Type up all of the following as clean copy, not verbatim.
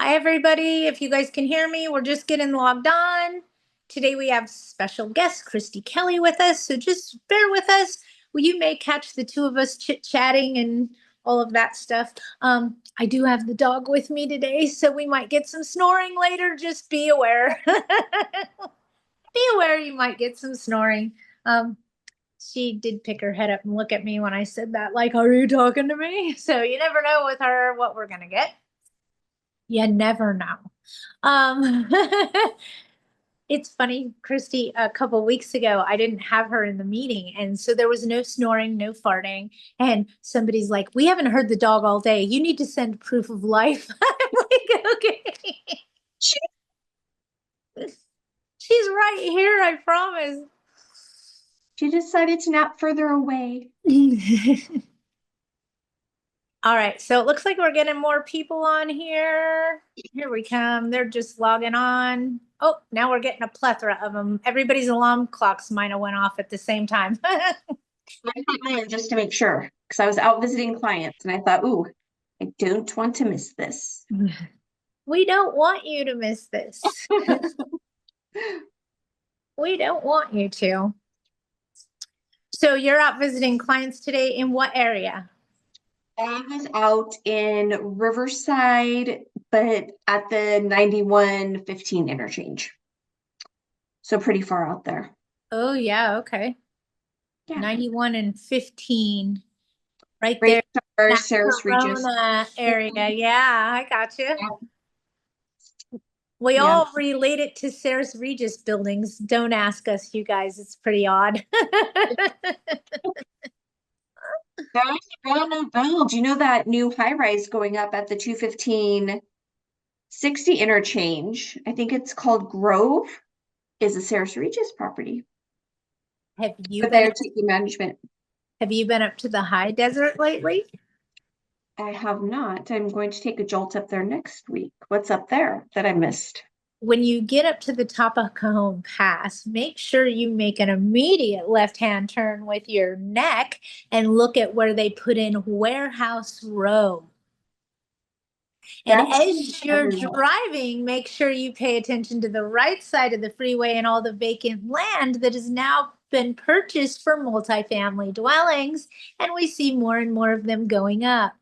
Hi, everybody. If you guys can hear me, we're just getting logged on. Today we have special guest Kristy Kelly with us, so just bear with us. Well, you may catch the two of us chit-chatting and all of that stuff. I do have the dog with me today, so we might get some snoring later. Just be aware. Be aware you might get some snoring. She did pick her head up and look at me when I said that, like, are you talking to me? So you never know with her what we're going to get. You never know. Um, it's funny, Kristy, a couple weeks ago, I didn't have her in the meeting. And so there was no snoring, no farting. And somebody's like, we haven't heard the dog all day. You need to send proof of life. I'm like, okay. She's right here, I promise. She decided to nap further away. All right, so it looks like we're getting more people on here. Here we come. They're just logging on. Oh, now we're getting a plethora of them. Everybody's alarm clocks might have went off at the same time. I put mine just to make sure, because I was out visiting clients and I thought, ooh, I don't want to miss this. We don't want you to miss this. We don't want you to. So you're out visiting clients today in what area? I was out in Riverside, but at the 9115 interchange. So pretty far out there. Oh, yeah, okay. Yeah. 91 and 15. Right Great there. Sarah's Regis area. Yeah, I got you. Yeah. We all relate it to Sarah's Regis buildings. Don't ask us, you guys. It's pretty odd. There's a brand new build. You know that new high rise going up at the 215-60 interchange? I think it's called Grove, is a Sarah's Regis property. Have you But they're taking management. Have you been up to the high desert lately? I have not. I'm going to take a jolt up there next week. What's up there that I missed? When you get up to the top of Cajon Pass, make sure you make an immediate left-hand turn with your neck and look at where they put in Warehouse Row. And as you're driving, make sure you pay attention to the right side of the freeway and all the vacant land that has now been purchased for multifamily dwellings. And we see more and more of them going up.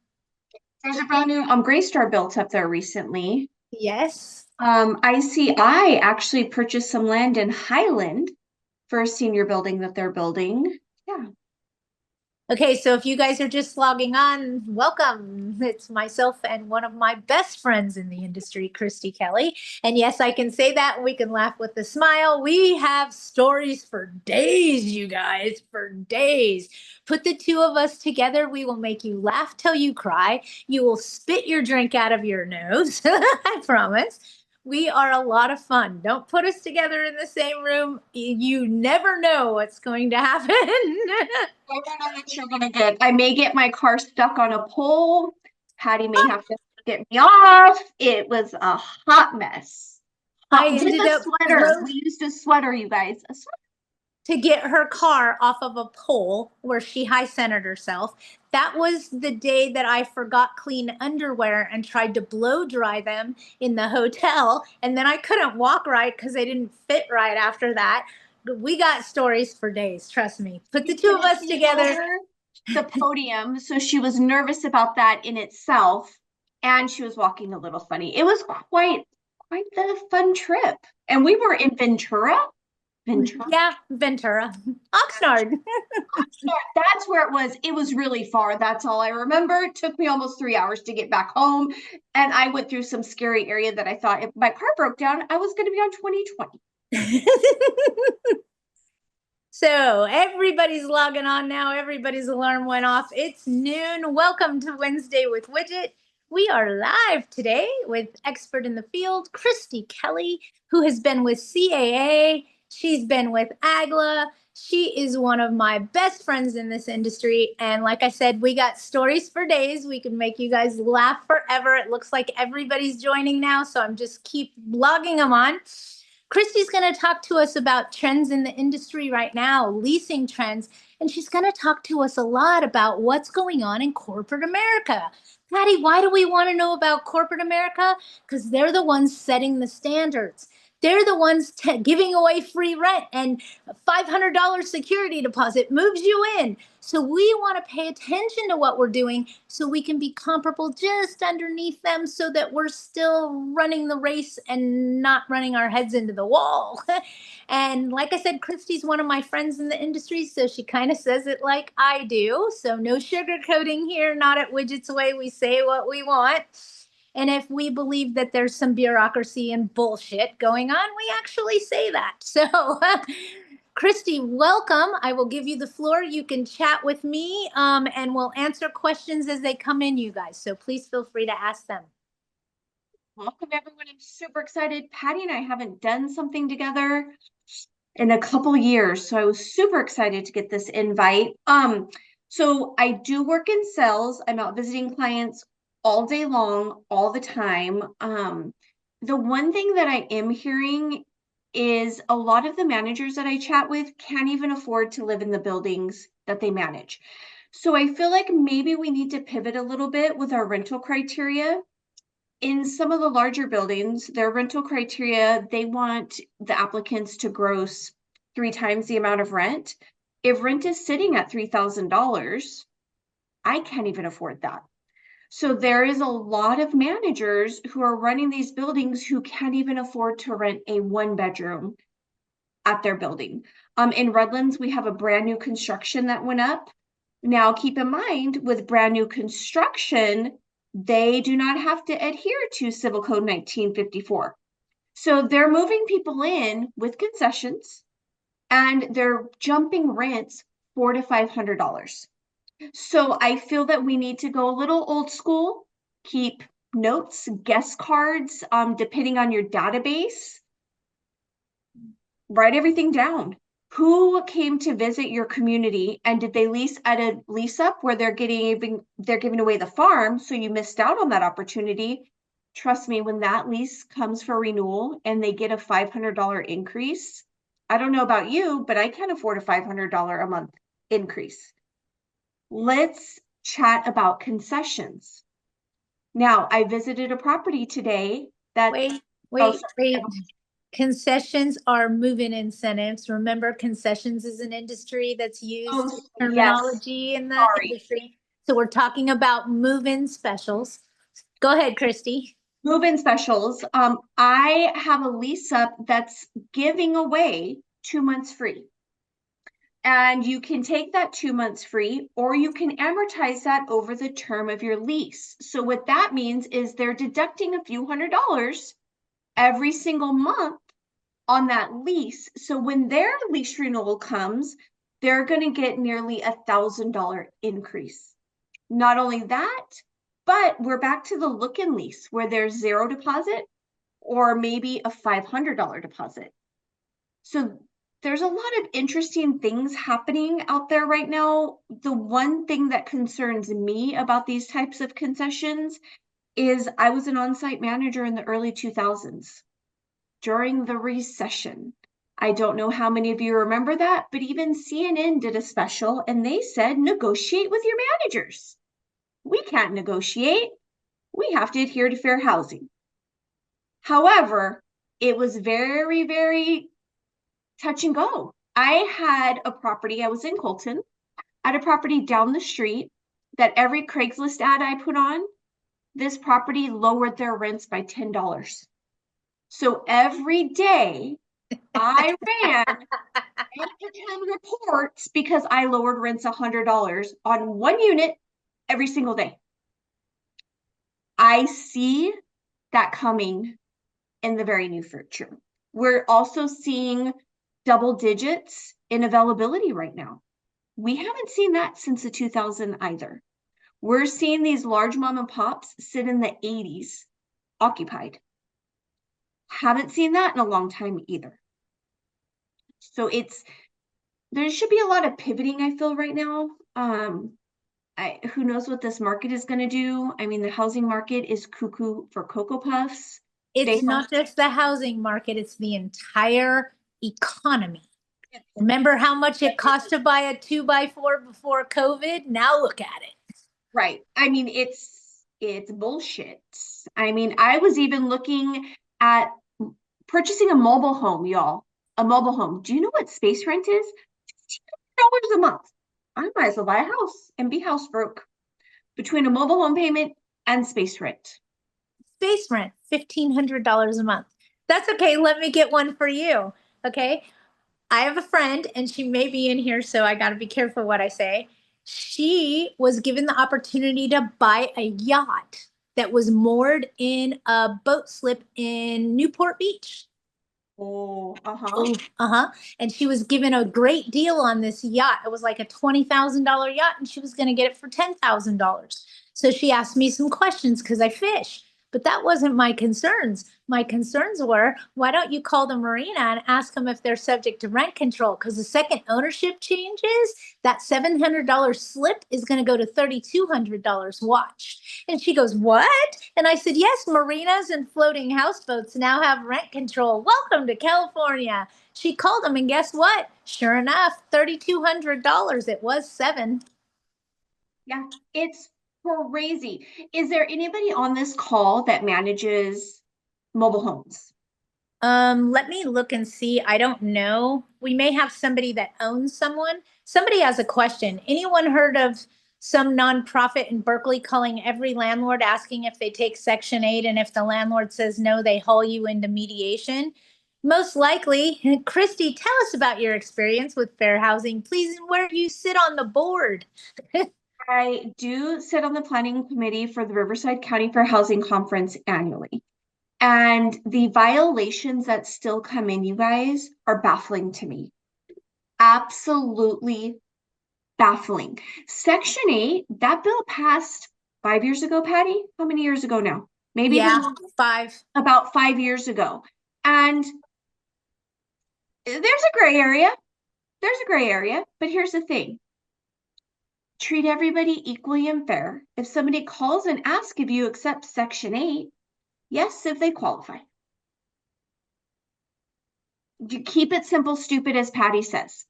There's a brand new Greystar built up there recently. Yes. ICI actually purchased some land in Highland for a senior building that they're building. Yeah. Okay, so if you guys are just logging on, welcome. It's myself and one of my best friends in the industry, Christy Kelly. And yes, I can say that. We can laugh with a smile. We have stories for days, you guys, for days. Put the two of us together. We will make you laugh till you cry. You will spit your drink out of your nose. I promise. We are a lot of fun. Don't put us together in the same room. You never know what's going to happen. I don't know what you're gonna get. I may get my car stuck on a pole. Patty may have to get me off. It was a hot mess. I ended up sweater. We used a sweater, you guys. A sweater. To get her car off of a pole where she high centered herself. That was the day that I forgot clean underwear and tried to blow dry them in the hotel. And then I couldn't walk right because they didn't fit right after that. We got stories for days, trust me. Put the two of us together. The podium, so she was nervous about that in itself, and she was walking a little funny. It was quite the fun trip. And we were in Ventura. Yeah, Ventura. Oxnard. Oxnard, that's where it was. It was really far. That's all I remember. It took me almost 3 hours to get back home. And I went through some scary area that I thought if my car broke down, I was going to be on 2020. So everybody's logging on now. Everybody's alarm went off. It's noon. Welcome to Wednesday with Widget. We are live today with expert in the field, Christy Kelly, who has been with CAA. She's been with AGLA. She is one of my best friends in this industry. And like I said, we got stories for days. We can make you guys laugh forever. It looks like everybody's joining now, so I'm just keep logging them on. Christy's going to talk to us about trends in the industry right now, leasing trends, and she's going to talk to us a lot about what's going on in corporate America. Patty, why do we want to know about corporate America? Because they're the ones setting the standards. They're the ones giving away free rent, and $500 security deposit moves you in. So we want to pay attention to what we're doing so we can be comparable just underneath them so that we're still running the race and not running our heads into the wall. And like I said, Christy's one of my friends in the industry, so she kind of says it like I do. So no sugarcoating here, not at Widget's way. We say what we want. And if we believe that there's some bureaucracy and bullshit going on, we actually say that. So, Christy, welcome. I will give you the floor. You can chat with me and we'll answer questions as they come in, you guys. So please feel free to ask them. Welcome, everyone. I'm super excited. Patty and I haven't done something together in a couple years, so I was super excited to get this invite. So I do work in sales. I'm out visiting clients all day long, all the time. The one thing that I am hearing is a lot of the managers that I chat with can't even afford to live in the buildings that they manage. So I feel like maybe we need to pivot a little bit with our rental criteria. In some of the larger buildings, their rental criteria, they want the applicants to gross 3 times the amount of rent. If rent is sitting at $3,000, I can't even afford that. So there is a lot of managers who are running these buildings who can't even afford to rent a 1-bedroom at their building. In Redlands, we have a brand new construction that went up. Now, keep in mind, with brand new construction, they do not have to adhere to Civil Code 1954. So they're moving people in with concessions and they're jumping rents $400 to $500. So I feel that we need to go a little old school, keep notes, guest cards, depending on your database, write everything down. Who came to visit your community and did they lease at a lease up where they're giving away the farm, so you missed out on that opportunity? Trust me, when that lease comes for renewal and they get a $500 increase, I don't know about you, but I can't afford a $500 a month increase. Let's chat about concessions. Now, I visited a property today that wait. Concessions are move-in incentives. Remember, concessions is an industry that's used terminology in the industry. So we're talking about move-in specials. Go ahead, Christy. Move-in specials. I have a lease up that's giving away 2 months free. And you can take that 2 months free, or you can amortize that over the term of your lease. So what that means is they're deducting a few $100s every single month on that lease. So when their lease renewal comes, they're going to get nearly $1,000 increase. Not only that, but we're back to the look-in lease where there's 0 deposit or maybe a $500 deposit. So there's a lot of interesting things happening out there right now. The one thing that concerns me about these types of concessions is I was an on-site manager in the early 2000s during the recession. I don't know how many of you remember that, but even CNN did a special and they said, negotiate with your managers. We can't negotiate. We have to adhere to fair housing. However, it was very, very touch and go. I had a property, I was in Colton, I had a property down the street that every Craigslist ad I put on, this property lowered their rents by $10. So every day I ran 8 to 10 reports because I lowered rents $100 on one unit every single day. I see that coming in the very near future. We're also seeing double digits in availability right now. We haven't seen that since the 2000 either. We're seeing these large mom and pops sit in the 80s occupied. Haven't seen that in a long time either. So there should be a lot of pivoting, I feel, right now. Who knows what this market is going to do? I mean, the housing market is cuckoo for Cocoa Puffs. It's not just the housing market, it's the entire economy. Remember how much it cost to buy a 2x4 before COVID? Now look at it. Right. I mean, it's bullshit. I mean, I was even looking at purchasing a mobile home, y'all. A mobile home. Do you know what space rent is? $1,500 a month. I might as well buy a house and be house broke between a mobile home payment and space rent. Space rent, $1,500 a month. That's okay. Let me get one for you. Okay. I have a friend and she may be in here, so I got to be careful what I say. She was given the opportunity to buy a yacht that was moored in a boat slip in Newport Beach. Oh, uh-huh. Oh, uh-huh. And she was given a great deal on this yacht. It was like a $20,000 yacht, and she was going to get it for $10,000. So she asked me some questions because I fish. But that wasn't my concerns. My concerns were, why don't you call the marina and ask them if they're subject to rent control? Because the second ownership changes, that $700 slip is going to go to $3,200. Watch. And she goes, what? And I said, yes, marinas and floating houseboats now have rent control. Welcome to California. She called them, and guess what? Sure enough, $3,200. It was $7,000. Yeah, it's crazy. Is there anybody on this call that manages mobile homes? Let me look and see. I don't know. We may have somebody that owns someone. Somebody has a question. Anyone heard of some nonprofit in Berkeley calling every landlord asking if they take Section 8, and if the landlord says no, they haul you into mediation? Most likely. Christy, tell us about your experience with fair housing, please, and where you sit on the board. I do sit on the planning committee for the Riverside County Fair Housing Conference annually. And the violations that still come in, you guys, are baffling to me. Absolutely baffling. Section 8, that bill passed 5 years ago, Patty. How many years ago now? Maybe Yeah, even 5. about 5 years ago. And there's a gray area. There's a gray area. But here's the thing. Treat everybody equally and fair. If somebody calls and asks if you accept Section 8, yes, if they qualify. You keep it simple, stupid, as Patty says.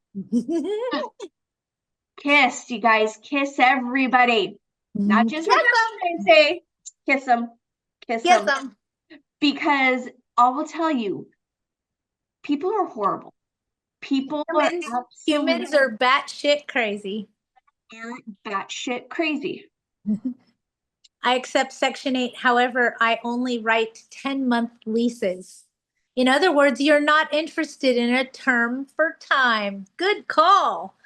Kiss, you guys, kiss everybody. Not just what I say, kiss them. Kiss them. Because I will tell you, people are horrible. People Humans are batshit crazy. Are batshit crazy. I accept Section 8. However, I only write 10-month leases. In other words, you're not interested in a term for time. Good call.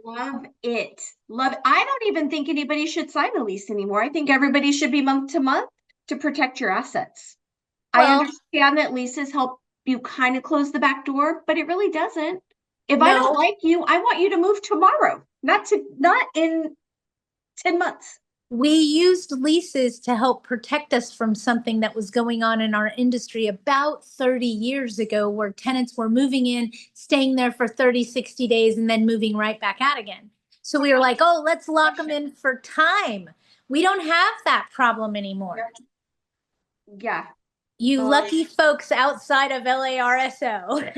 Love it. Love it. I don't even think anybody should sign a lease anymore. I think everybody should be month to month to protect your assets. I understand that leases help you kind of close the back door, but it really doesn't. If I don't like you, I want you to move tomorrow, not in 10 months. We used leases to help protect us from something that was going on in our industry about 30 years ago, where tenants were moving in, staying there for 30, 60 days, and then moving right back out again. So we were like, oh, let's lock them in for time. We don't have that problem anymore. Yeah. You lucky folks outside of LARSO.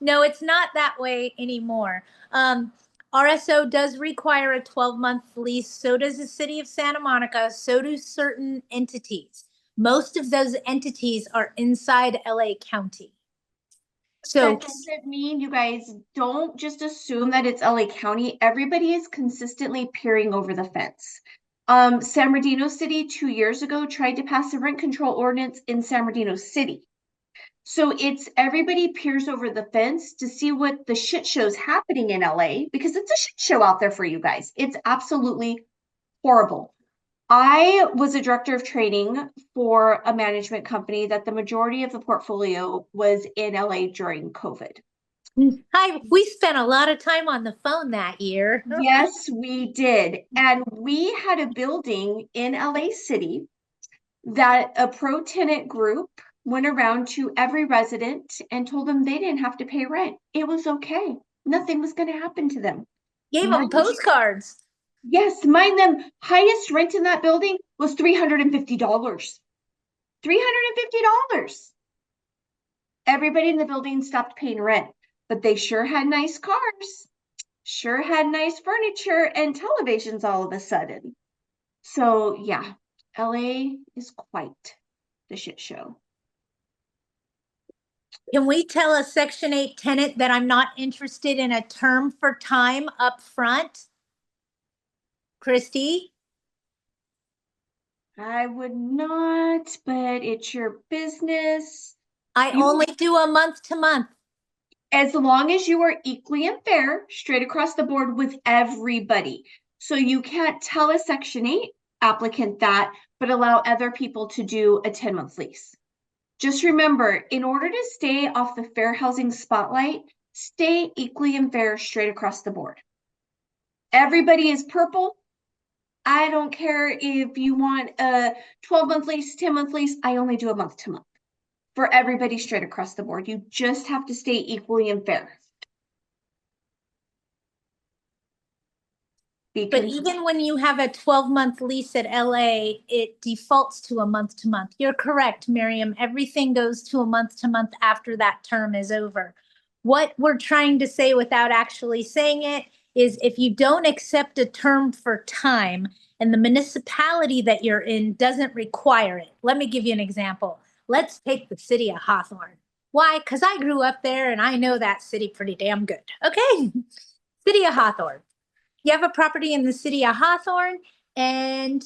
No, it's not that way anymore. RSO does require a 12-month lease. So does the city of Santa Monica. So do certain entities. Most of those entities are inside LA County. So that doesn't mean, you guys, don't just assume that it's LA County. Everybody is consistently peering over the fence. San Bernardino City 2 years ago tried to pass a rent control ordinance in San Bernardino City. So it's everybody peers over the fence to see what the shit show's happening in LA, because it's a shit show out there for you guys. It's absolutely horrible. I was a director of training for a management company that the majority of the portfolio was in LA during COVID. Hi, we spent a lot of time on the phone that year. Yes, we did. And we had a building in LA City that a pro tenant group went around to every resident and told them they didn't have to pay rent. It was okay. Nothing was going to happen to them. Gave them postcards. Yes, mind them, highest rent in that building was $350. $350. Everybody in the building stopped paying rent, but they sure had nice cars, sure had nice furniture and televisions all of a sudden. So yeah, LA is quite the shit show. Can we tell a Section 8 tenant that I'm not interested in a term for time up front? Christy? I would not, but it's your business. I only do a month to month. As long as you are equally and fair, straight across the board with everybody. So you can't tell a Section 8 applicant that, but allow other people to do a 10-month lease. Just remember, in order to stay off the fair housing spotlight, stay equally and fair straight across the board. Everybody is purple. I don't care if you want a 12-month lease, 10-month lease. I only do a month to month for everybody straight across the board. You just have to stay equally and fair. But even when you have a 12-month lease at LA, it defaults to a month to month. You're correct, Miriam. Everything goes to a month to month after that term is over. What we're trying to say without actually saying it is if you don't accept a term for time and the municipality that you're in doesn't require it. Let me give you an example. Let's take the city of Hawthorne. Why? Because I grew up there and I know that city pretty damn good. Okay. City of Hawthorne. You have a property in the city of Hawthorne, and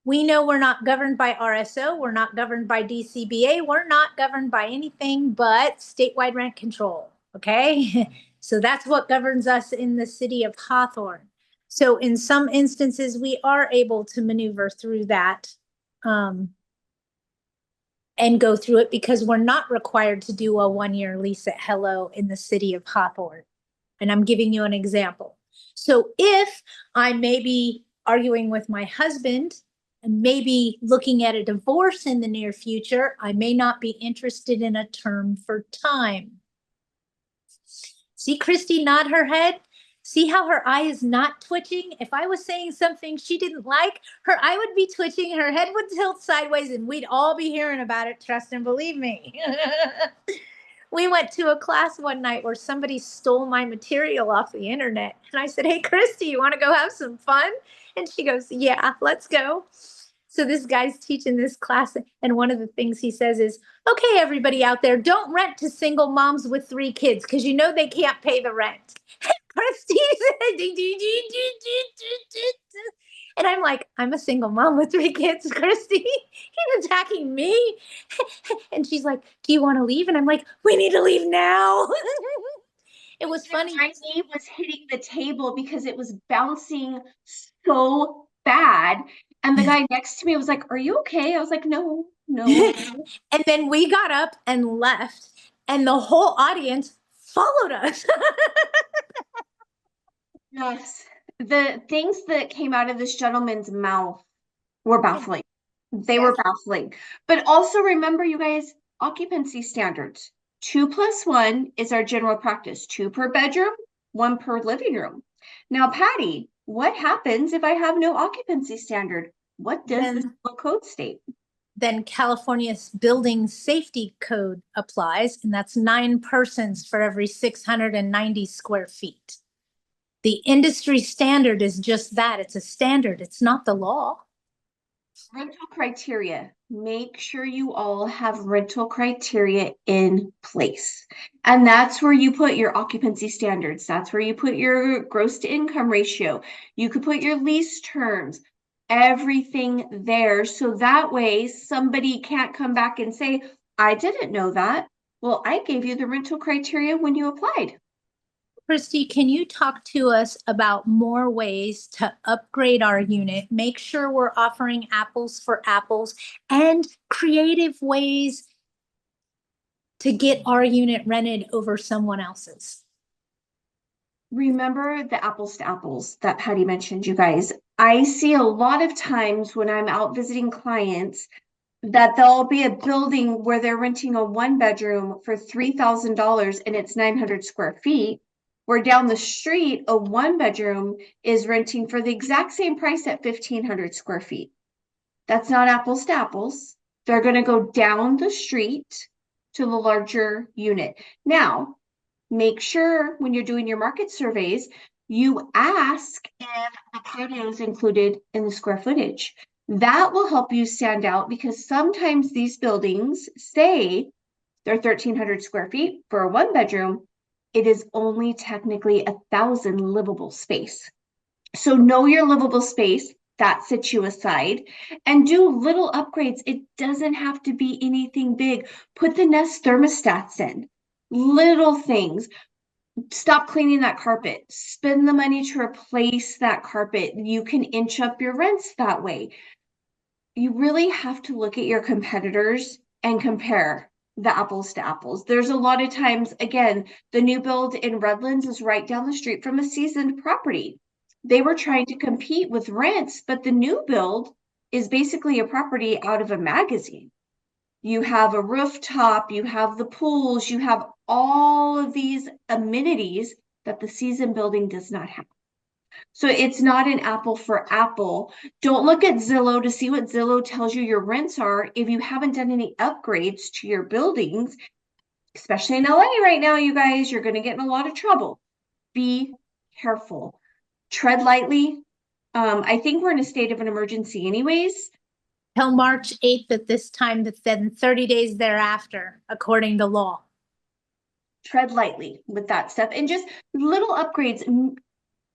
we know we're not governed by RSO. We're not governed by DCBA. We're not governed by anything but statewide rent control. Okay. So that's what governs us in the city of Hawthorne. So in some instances, we are able to maneuver through that and go through it because we're not required to do a 1-year lease at Hello in the city of Hawthorne. And I'm giving you an example. So if I may be arguing with my husband and maybe looking at a divorce in the near future, I may not be interested in a term for time. See Christy nod her head? See how her eye is not twitching? If I was saying something she didn't like, her eye would be twitching, her head would tilt sideways, and we'd all be hearing about it, trust and believe me. We went to a class one night where somebody stole my material off the internet. And I said, hey, Christy, you want to go have some fun? And she goes, yeah, let's go. So this guy's teaching this class. And one of the things he says is, okay, everybody out there, don't rent to single moms with 3 kids because you know they can't pay the rent. Christy said, and I'm like, I'm a single mom with 3 kids, Christy. He's attacking me. And she's like, do you want to leave? And I'm like, we need to leave now. It was funny. My knee was hitting the table because it was bouncing so bad. And the guy next to me was like, are you okay? I was like, no. And then we got up and left. And the whole audience followed us. Yes. The things that came out of this gentleman's mouth were baffling. They were baffling. But also remember, you guys, occupancy standards. 2 + 1 is our general practice. 2 per bedroom, 1 per living room. Now, Patty, what happens if I have no occupancy standard? What does the code state? Then California's building safety code applies, and that's 9 persons for every 690 square feet. The industry standard is just that. It's a standard. It's not the law. Rental criteria. Make sure you all have rental criteria in place. And that's where you put your occupancy standards. That's where you put your gross to income ratio. You could put your lease terms, everything there. So that way somebody can't come back and say, I didn't know that. Well, I gave you the rental criteria when you applied. Christy, can you talk to us about more ways to upgrade our unit, make sure we're offering apples for apples, and creative ways to get our unit rented over someone else's? Remember the apples to apples that Patty mentioned, you guys. I see a lot of times when I'm out visiting clients that there'll be a building where they're renting a 1-bedroom for $3,000 and it's 900 square feet. Where down the street, a 1-bedroom is renting for the exact same price at 1,500 square feet. That's not apples to apples. They're going to go down the street to the larger unit. Now, make sure when you're doing your market surveys, you ask if the patio is included in the square footage. That will help you stand out because sometimes these buildings say they're 1,300 square feet for a one bedroom. It is only technically 1,000 livable space. So know your livable space, that sets you aside, and do little upgrades. It doesn't have to be anything big. Put the Nest thermostats in, little things. Stop cleaning that carpet. Spend the money to replace that carpet. You can inch up your rents that way. You really have to look at your competitors and compare the apples to apples. There's a lot of times, again, the new build in Redlands is right down the street from a seasoned property. They were trying to compete with rents, but the new build is basically a property out of a magazine. You have a rooftop, you have the pools, you have all of these amenities that the seasoned building does not have. So it's not an apple for apple. Don't look at Zillow to see what Zillow tells you your rents are if you haven't done any upgrades to your buildings, especially in LA right now, you guys, you're going to get in a lot of trouble. Be careful. Tread lightly. I think we're in a state of an emergency anyways. Till March 8th at this time, but then 30 days thereafter, according to law. Tread lightly with that stuff and just little upgrades.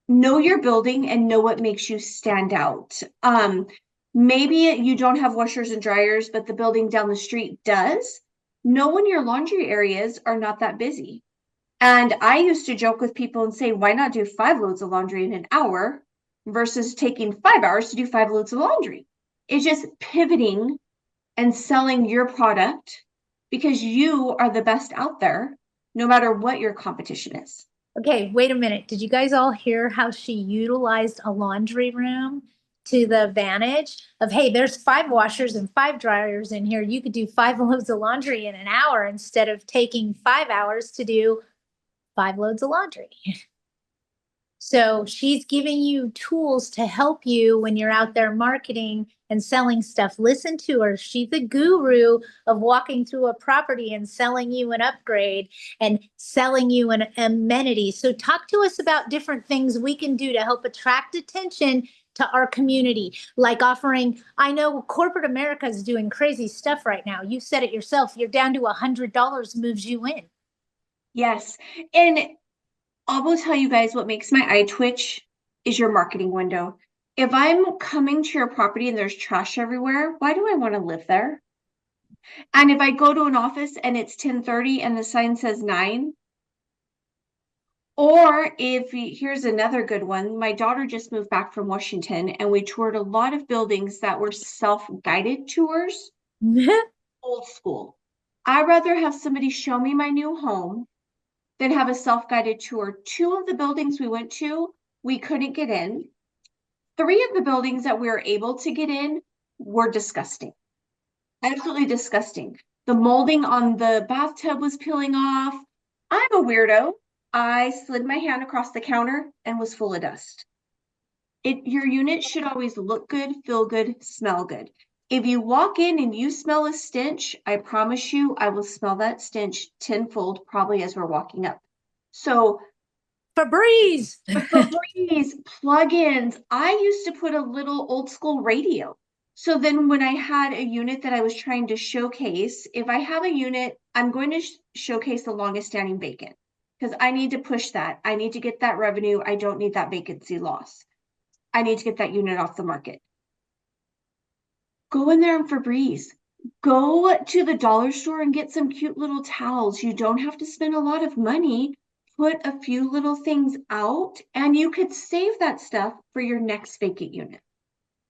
Know your building and know what makes you stand out. Maybe you don't have washers and dryers, but the building down the street does. Know when your laundry areas are not that busy. And I used to joke with people and say, why not do 5 loads of laundry in an hour versus taking 5 hours to do 5 loads of laundry? It's just pivoting and selling your product because you are the best out there, no matter what your competition is. Okay, wait a minute. Did you guys all hear how she utilized a laundry room to the advantage of, hey, there's 5 washers and 5 dryers in here. You could do 5 loads of laundry in an hour instead of taking 5 hours to do 5 loads of laundry. So she's giving you tools to help you when you're out there marketing and selling stuff. Listen to her. She's the guru of walking through a property and selling you an upgrade and selling you an amenity. So talk to us about different things we can do to help attract attention to our community, like offering, I know corporate America is doing crazy stuff right now. You said it yourself. You're down to $100 moves you in. Yes. And I will tell you guys what makes my eye twitch is your marketing window. If I'm coming to your property and there's trash everywhere, why do I want to live there? And if I go to an office and it's 10:30 and the sign says 9, or if here's another good one, my daughter just moved back from Washington and we toured a lot of buildings that were self-guided tours, old school. I'd rather have somebody show me my new home than have a self-guided tour. 2 of the buildings we went to, we couldn't get in. 3 of the buildings that we were able to get in were disgusting. Absolutely disgusting. The molding on the bathtub was peeling off. I'm a weirdo. I slid my hand across the counter and was full of dust. Your unit should always look good, feel good, smell good. If you walk in and you smell a stench, I promise you, I will smell that stench tenfold, probably as we're walking up. So Febreze. Febreze, plugins. I used to put a little old school radio. So then when I had a unit that I was trying to showcase, if I have a unit, I'm going to showcase the longest standing vacant because I need to push that. I need to get that revenue. I don't need that vacancy loss. I need to get that unit off the market. Go in there and Febreze. Go to the dollar store and get some cute little towels. You don't have to spend a lot of money. Put a few little things out and you could save that stuff for your next vacant unit.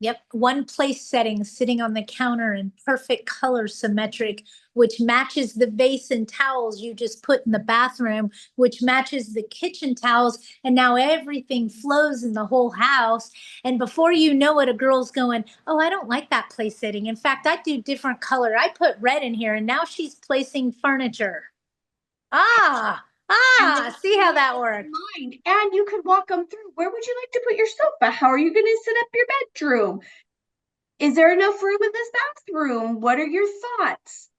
Yep. One place setting sitting on the counter in perfect color symmetric, which matches the vase and towels you just put in the bathroom, which matches the kitchen towels. And now everything flows in the whole house. And before you know it, a girl's going, oh, I don't like that place setting. In fact, I do different color. I put red in here and now she's placing furniture. See how that works. And you could walk them through. Where would you like to put your sofa? How are you going to set up your bedroom? Is there enough room in this bathroom? What are your thoughts?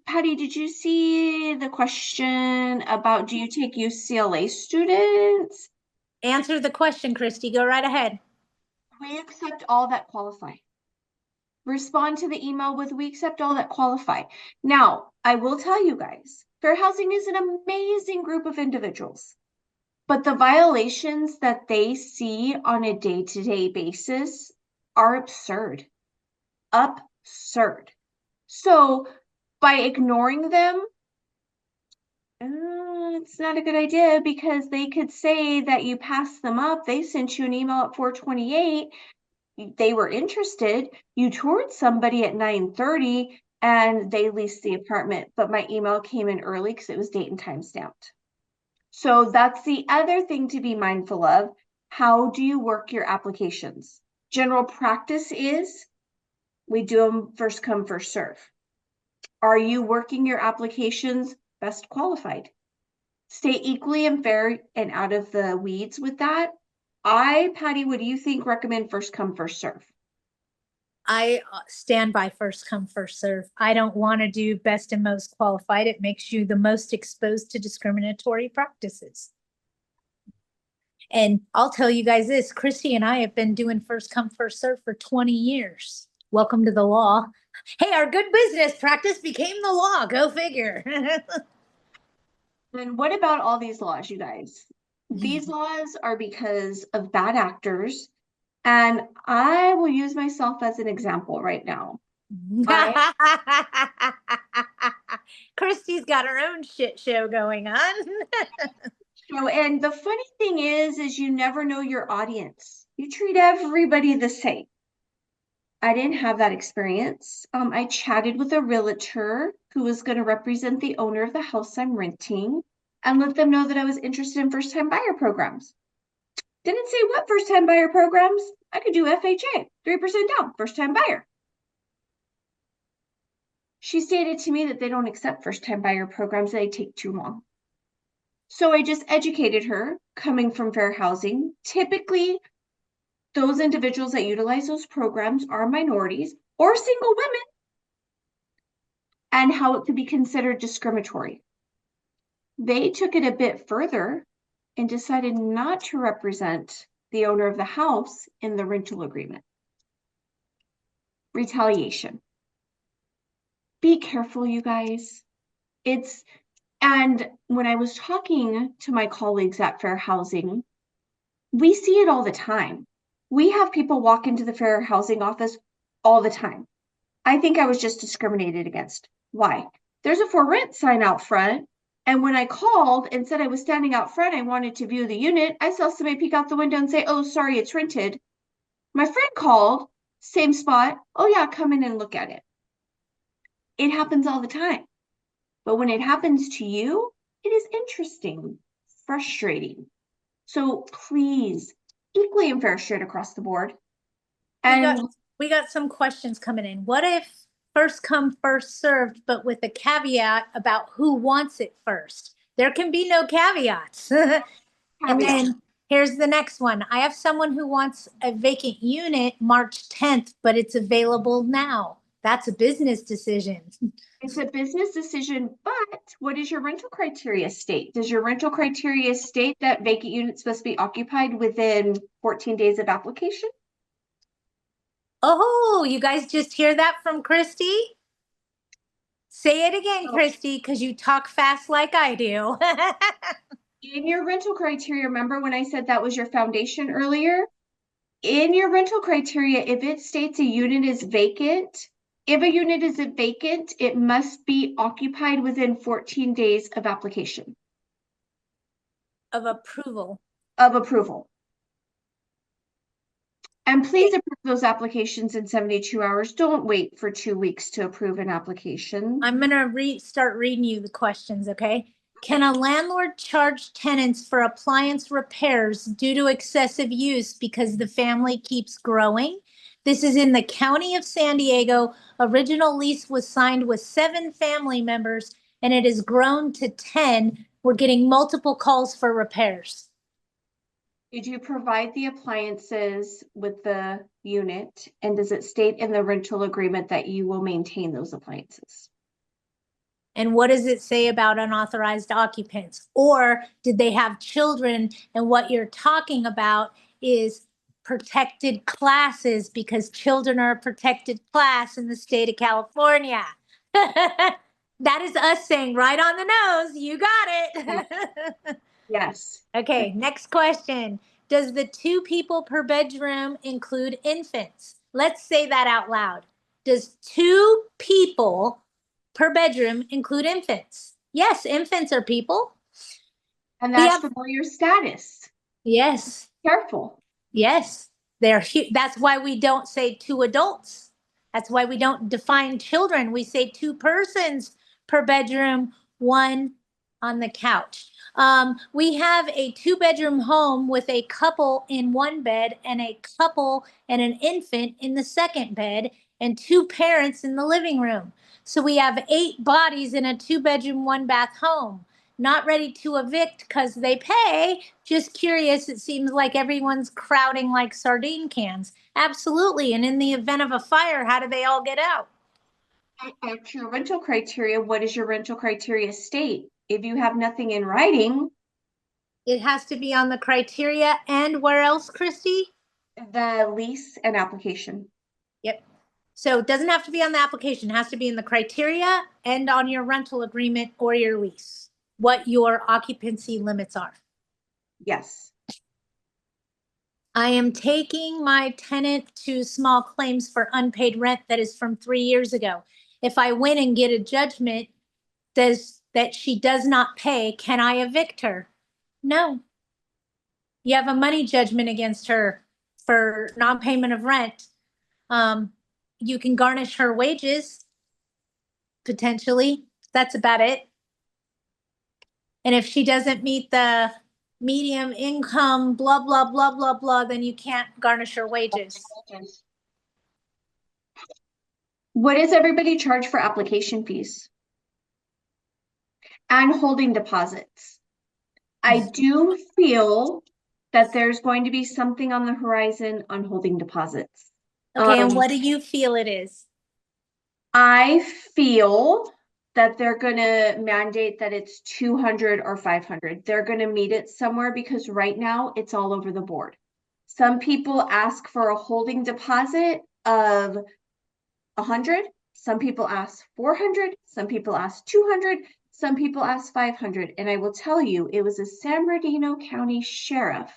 Patty, did you see the question about do you take UCLA students? Answer the question, Christy. Go right ahead. We accept all that qualify. Respond to the email with we accept all that qualify. Now, I will tell you guys, fair housing is an amazing group of individuals, but the violations that they see on a day-to-day basis are absurd. Absurd. So by ignoring them, it's not a good idea because they could say that you passed them up. They sent you an email at 4:28. They were interested. You toured somebody at 9:30 and they leased the apartment, but my email came in early because it was date and time stamped. So that's the other thing to be mindful of. How do you work your applications? General practice is we do them first come, first serve. Are you working your applications best qualified? Stay equally and fair and out of the weeds with that. Patty, what do you think? Recommend first come, first serve. I stand by first come, first serve. I don't want to do best and most qualified. It makes you the most exposed to discriminatory practices. And I'll tell you guys this, Christy and I have been doing first come, first serve for 20 years. Welcome to the law. Hey, our good business practice became the law. Go figure. And what about all these laws, you guys? These laws are because of bad actors. And I will use myself as an example right now. Christy's got her own shit show going on. And the funny thing is you never know your audience. You treat everybody the same. I didn't have that experience. I chatted with a realtor who was going to represent the owner of the house I'm renting and let them know that I was interested in first-time buyer programs. Didn't say what first-time buyer programs. I could do FHA, 3% down, first-time buyer. She stated to me that they don't accept first-time buyer programs, they take too long. So I just educated her, coming from fair housing. Typically, those individuals that utilize those programs are minorities or single women, and how it could be considered discriminatory. They took it a bit further and decided not to represent the owner of the house in the rental agreement. Retaliation. Be careful, you guys. And when I was talking to my colleagues at Fair Housing, we see it all the time. We have people walk into the Fair Housing office all the time. I think I was just discriminated against. Why? There's a for rent sign out front. And when I called and said I was standing out front, I wanted to view the unit, I saw somebody peek out the window and say, oh, sorry, it's rented. My friend called, same spot. Oh yeah, come in and look at it. It happens all the time. But when it happens to you, it is interesting, frustrating. So please, equally and fair straight across the board. And we got some questions coming in. What if first come, first served, but with a caveat about who wants it first? There can be no caveats. And then here's the next one. I have someone who wants a vacant unit March 10th, but it's available now. That's a business decision. It's a business decision, but what does your rental criteria state? Does your rental criteria state that vacant units must be occupied within 14 days of application? Oh, you guys just hear that from Christy? Say it again, Christy, because you talk fast like I do. In your rental criteria, remember when I said that was your foundation earlier? In your rental criteria, if it states a unit is vacant, if a unit is vacant, it must be occupied within 14 days of application. Of approval. Of approval. And please approve those applications in 72 hours. Don't wait for 2 weeks to approve an application. I'm going to start reading you the questions, okay? Can a landlord charge tenants for appliance repairs due to excessive use because the family keeps growing? This is in the county of San Diego. Original lease was signed with 7 family members, and it has grown to 10. We're getting multiple calls for repairs. Did you provide the appliances with the unit? And does it state in the rental agreement that you will maintain those appliances? And what does it say about unauthorized occupants? Or did they have children? And what you're talking about is protected classes, because children are a protected class in the state of California. That is us saying right on the nose, you got it. Yes. Okay, next question. Does the 2 people per bedroom include infants? Let's say that out loud. Does 2 people per bedroom include infants? Yes, infants are people. And We that's have, for your status. yes, Careful. yes. That's why we don't say 2 adults. That's why we don't define children. We say 2 persons per bedroom, 1 on the couch. We have a 2-bedroom home with a couple in 1 bed and a couple and an infant in the 2nd bed and 2 parents in the living room. So we have 8 bodies in a 2-bedroom, 1-bath home. Not ready to evict because they pay. Just curious. It seems like everyone's crowding like sardine cans. Absolutely. And in the event of a fire, how do they all get out? At your rental criteria, what does your rental criteria state? If you have nothing in writing, It has to be on the criteria. And where else, Christy? the lease and application. Yep. So it doesn't have to be on the application. It has to be in the criteria and on your rental agreement or your lease, what your occupancy limits are. Yes. I am taking my tenant to small claims for unpaid rent that is from 3 years ago. If I win and get a judgment that she does not pay, can I evict her? No. You have a money judgment against her for non-payment of rent. You can garnish her wages, potentially. That's about it. And if she doesn't meet the medium income, blah, blah, blah, blah, blah, then you can't garnish her wages. What does everybody charge for application fees? And holding deposits. I do feel that there's going to be something on the horizon on holding deposits. Okay, and what do you feel it is? I feel that they're going to mandate that it's 200 or 500. They're going to meet it somewhere because right now it's all over the board. Some people ask for a holding deposit of 100. Some people ask 400. Some people ask 200. Some people ask 500. And I will tell you, it was a San Bernardino County sheriff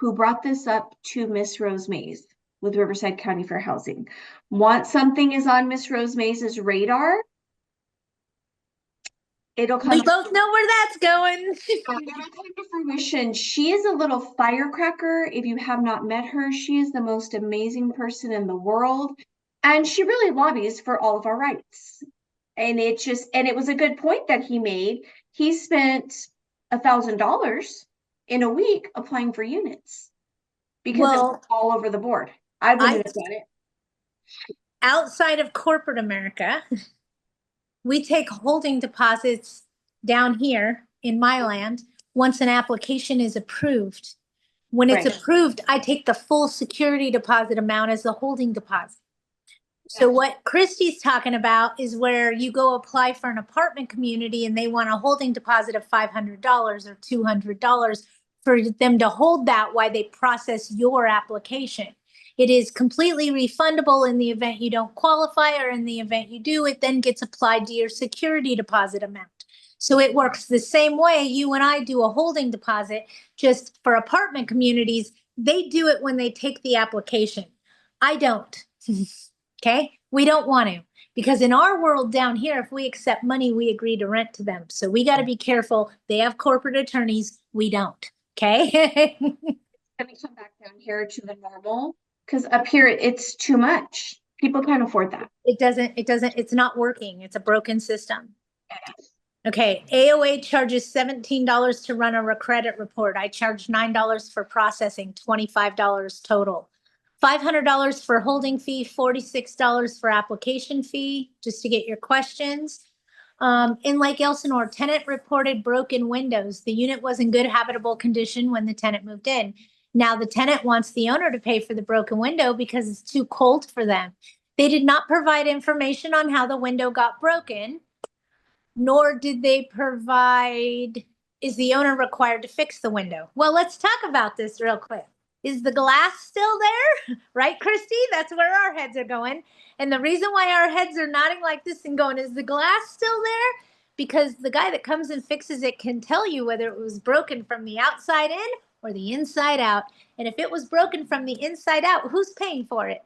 who brought this up to Miss Rose Mays with Riverside County Fair Housing. Once something is on Miss Rose Mays's radar, it'll come. We both know where that's going. It'll come to fruition. She is a little firecracker. If you have not met her, she is the most amazing person in the world. And she really lobbies for all of our rights. And it was a good point that he made. He spent $1,000 in a week applying for units because it was all over the board. I wouldn't have done it. Outside of corporate America, we take holding deposits down here in my land once an application is approved. When it's approved, I take the full security deposit amount as the holding deposit. So what Christy's talking about is where you go apply for an apartment community and they want a holding deposit of $500 or $200 for them to hold that while they process your application. It is completely refundable in the event you don't qualify, or in the event you do, it then gets applied to your security deposit amount. So it works the same way you and I do a holding deposit, just for apartment communities, they do it when they take the application. I don't. Okay, we don't want to, because in our world down here, if we accept money, we agree to rent to them. So we got to be careful. They have corporate attorneys. We don't. Okay. Let me come back down here to the normal, because up here it's too much. People can't afford that. It's not working. It's a broken system. Okay, AOA charges $17 to run a credit report. I charge $9 for processing, $25 total. $500 for holding fee, $46 for application fee, just to get your questions. In Lake Elsinore, tenant reported broken windows. The unit was in good habitable condition when the tenant moved in. Now the tenant wants the owner to pay for the broken window because it's too cold for them. They did not provide information on how the window got broken, nor did they provide, is the owner required to fix the window? Well, let's talk about this real quick. Is the glass still there? Right, Christy? That's where our heads are going. And the reason why our heads are nodding like this and going, is the glass still there? Because the guy that comes and fixes it can tell you whether it was broken from the outside in or the inside out. And if it was broken from the inside out, who's paying for it?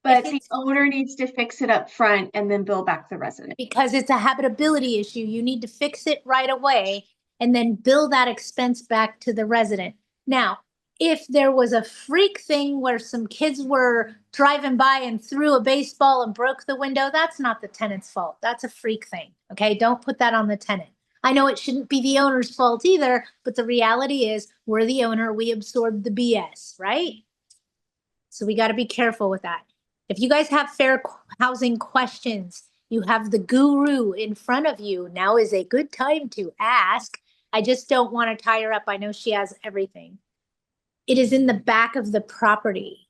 But the owner needs to fix it up front and then bill back the resident. Because it's a habitability issue. You need to fix it right away and then bill that expense back to the resident. Now, if there was a freak thing where some kids were driving by and threw a baseball and broke the window, that's not the tenant's fault. That's a freak thing. Okay, don't put that on the tenant. I know it shouldn't be the owner's fault either, but the reality is we're the owner, we absorbed the BS, right? So we got to be careful with that. If you guys have fair housing questions, you have the guru in front of you. Now is a good time to ask. I just don't want to tie her up. I know she has everything. It is in the back of the property.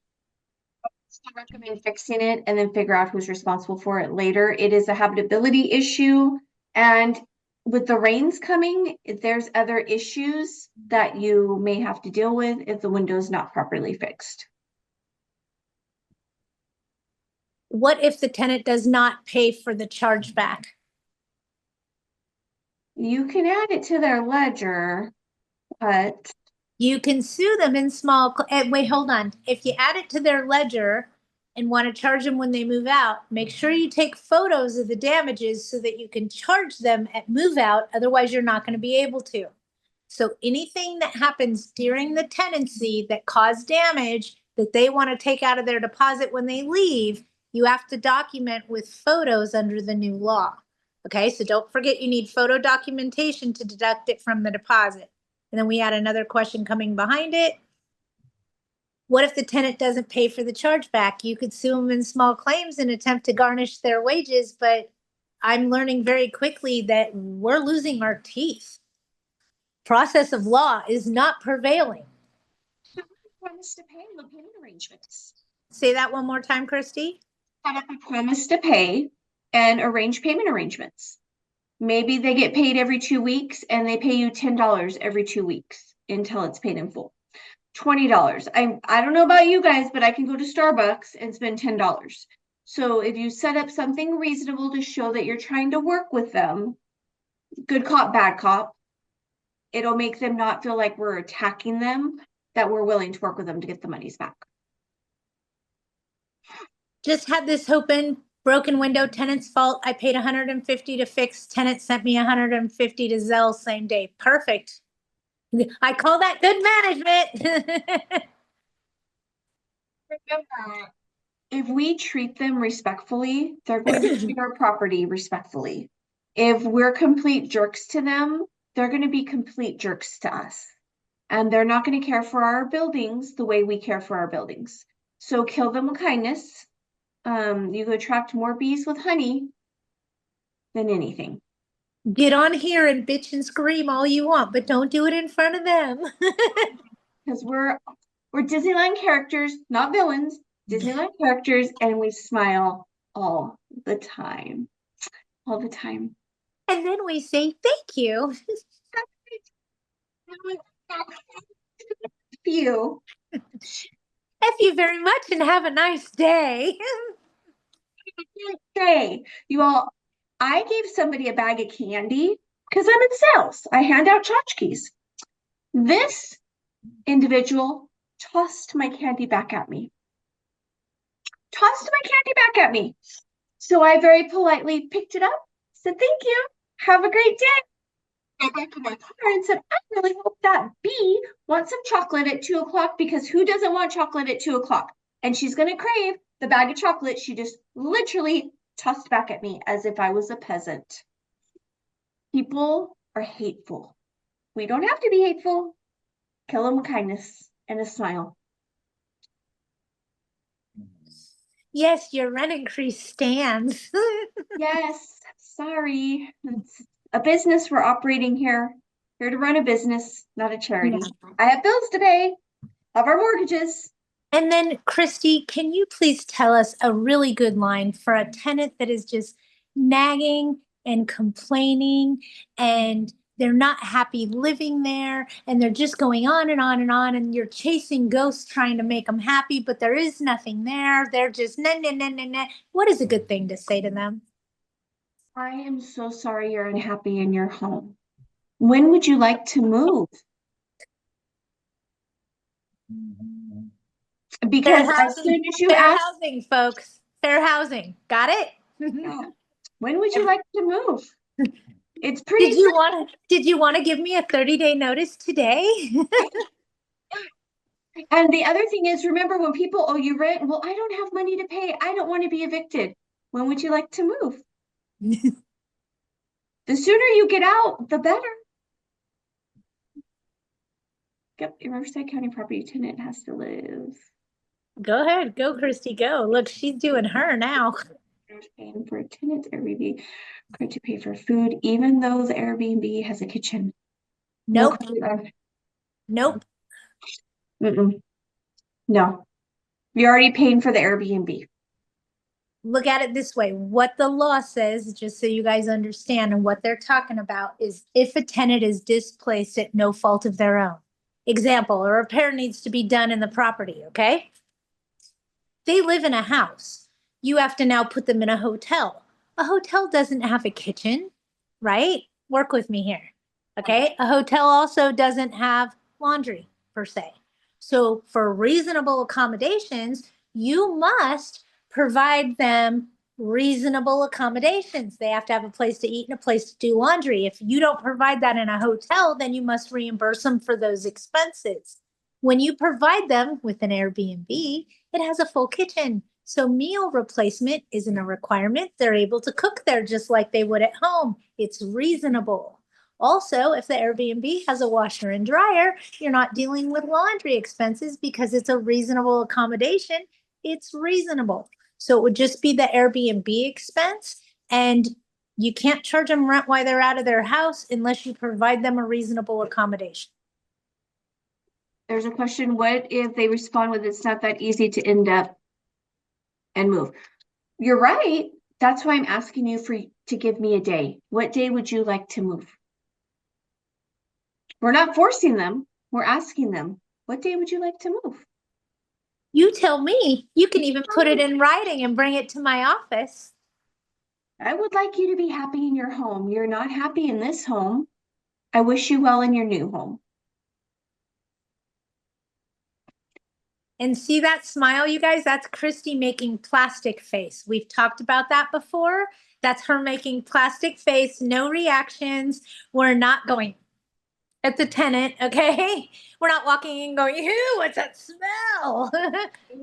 I recommend fixing it and then figure out who's responsible for it later. It is a habitability issue. And with the rains coming, there's other issues that you may have to deal with if the window is not properly fixed. What if the tenant does not pay for the chargeback? You can add it to their ledger, but you can sue them in small. Wait, hold on. If you add it to their ledger and want to charge them when they move out, make sure you take photos of the damages so that you can charge them at move out. Otherwise, you're not going to be able to. So anything that happens during the tenancy that caused damage that they want to take out of their deposit when they leave, you have to document with photos under the new law. Okay, so don't forget you need photo documentation to deduct it from the deposit. And then we had another question coming behind it. What if the tenant doesn't pay for the chargeback? You could sue them in small claims and attempt to garnish their wages, but I'm learning very quickly that we're losing our teeth. Process of law is not prevailing. Promise to pay the payment arrangements. Say that one more time, Christy. Set up a promise to pay and arrange payment arrangements. Maybe they get paid every 2 weeks and they pay you $10 every 2 weeks until it's paid in full. $20. I don't know about you guys, but I can go to Starbucks and spend $10. So if you set up something reasonable to show that you're trying to work with them, good cop, bad cop, it'll make them not feel like we're attacking them, that we're willing to work with them to get the monies back. Just had this open, broken window, tenant's fault. I paid $150 to fix. Tenant sent me $150 to Zelle same day. Perfect. I call that good management. Remember, if we treat them respectfully, they're going to treat our property respectfully. If we're complete jerks to them, they're going to be complete jerks to us. And they're not going to care for our buildings the way we care for our buildings. So kill them with kindness. You can attract more bees with honey than anything. Get on here and bitch and scream all you want, but don't do it in front of them. Because we're Disneyland characters, not villains. Disneyland characters, and we smile all the time. All the time. And then we say thank you. You. Thank you very much and have a nice day. Hey, you all, I gave somebody a bag of candy because I'm in sales. I hand out tchotchkes. This individual tossed my candy back at me. So I very politely picked it up, said, thank you, have a great day. Got back to my car and said, I really hope that bee wants some chocolate at 2 o'clock, because who doesn't want chocolate at 2 o'clock? And she's going to crave the bag of chocolate she just literally tossed back at me as if I was a peasant. People are hateful. We don't have to be hateful. Kill them with kindness and a smile. Yes, your rent increase stands. Yes, sorry. It's a business we're operating here. Here to run a business, not a charity. Yeah. I have bills to pay, have our mortgages. And then, Christy, can you please tell us a really good line for a tenant that is just nagging and complaining and they're not happy living there and they're just going on and on and on and you're chasing ghosts trying to make them happy, but there is nothing there. They're just nah, nah, nah, nah, nah. What is a good thing to say to them? I am so sorry you're unhappy in your home. When would you like to move? Because Fair as housing, soon as you fair ask, housing, folks. Fair housing. Got it? yeah, when would you like to move? It's Did pretty you want to give me a 30-day notice today? And the other thing is, remember when people owe you rent? Well, I don't have money to pay. I don't want to be evicted. When would you like to move? The sooner you get out, the better. Yep, your Riverside County property tenant has to live. Go ahead, go, Christy, go. Look, she's doing her now. Paying for a tenant's Airbnb, going to pay for food, even though the Airbnb has a kitchen. Nope. Nope. No, you're already paying for the Airbnb. Look at it this way. What the law says, just so you guys understand and what they're talking about, is if a tenant is displaced at no fault of their own. Example, a repair needs to be done in the property, okay? They live in a house. You have to now put them in a hotel. A hotel doesn't have a kitchen, right? Work with me here. Okay. A hotel also doesn't have laundry per se. So for reasonable accommodations, you must provide them reasonable accommodations. They have to have a place to eat and a place to do laundry. If you don't provide that in a hotel, then you must reimburse them for those expenses. When you provide them with an Airbnb, it has a full kitchen. So meal replacement isn't a requirement. They're able to cook there just like they would at home. It's reasonable. Also, if the Airbnb has a washer and dryer, you're not dealing with laundry expenses because it's a reasonable accommodation. It's reasonable. So it would just be the Airbnb expense. And you can't charge them rent while they're out of their house unless you provide them a reasonable accommodation. There's a question, what if they respond with it's not that easy to end up and move? You're right. That's why I'm asking you to give me a day. What day would you like to move? We're not forcing them. We're asking them, what day would you like to move? You tell me. You can even put it in writing and bring it to my office. I would like you to be happy in your home. You're not happy in this home. I wish you well in your new home. And see that smile, you guys? That's Christy making plastic face. We've talked about that before. That's her making plastic face, no reactions. We're not going at the tenant, okay? We're not walking in going, ew, what's that smell?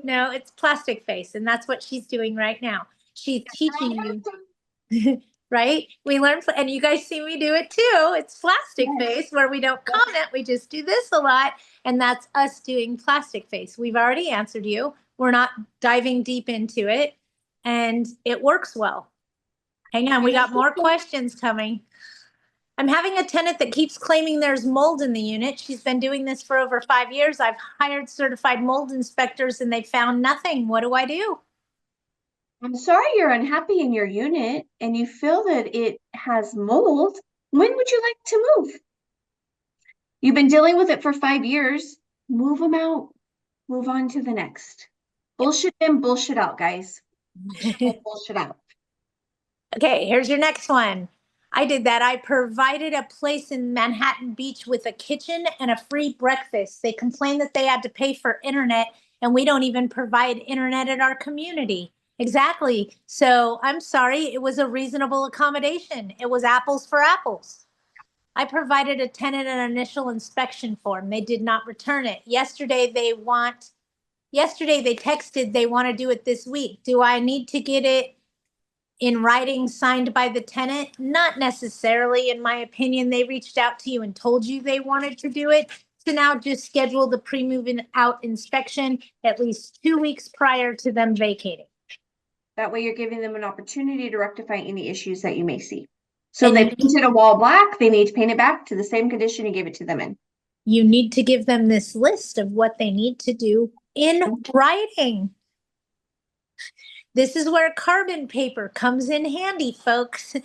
No, it's plastic face. And that's what she's doing right now. She's teaching you. Right? We learn, and you guys see me do it too. It's plastic face where we don't comment. We just do this a lot. And that's us doing plastic face. We've already answered you. We're not diving deep into it. And it works well. Hang on, we got more questions coming. I'm having a tenant that keeps claiming there's mold in the unit. She's been doing this for over 5 years. I've hired certified mold inspectors and they found nothing. What do I do? I'm sorry you're unhappy in your unit and you feel that it has mold. When would you like to move? You've been dealing with it for 5 years. Move them out. Move on to the next. Bullshit in, bullshit out, guys. Bullshit out. Okay, here's your next one. I did that. I provided a place in Manhattan Beach with a kitchen and a free breakfast. They complained that they had to pay for internet, and we don't even provide internet in our community. Exactly. So I'm sorry, it was a reasonable accommodation. It was apples for apples. I provided a tenant an initial inspection form. They did not return it. Yesterday they texted they want to do it this week. Do I need to get it in writing signed by the tenant? Not necessarily, in my opinion. They reached out to you and told you they wanted to do it. So now just schedule the pre-moving out inspection at least 2 weeks prior to them vacating. That way you're giving them an opportunity to rectify any issues that you may see. So And they painted a wall black, they need to paint it back to the same condition you gave it to them in. you need to give them this list of what they need to do in writing. This is where carbon paper comes in handy, folks.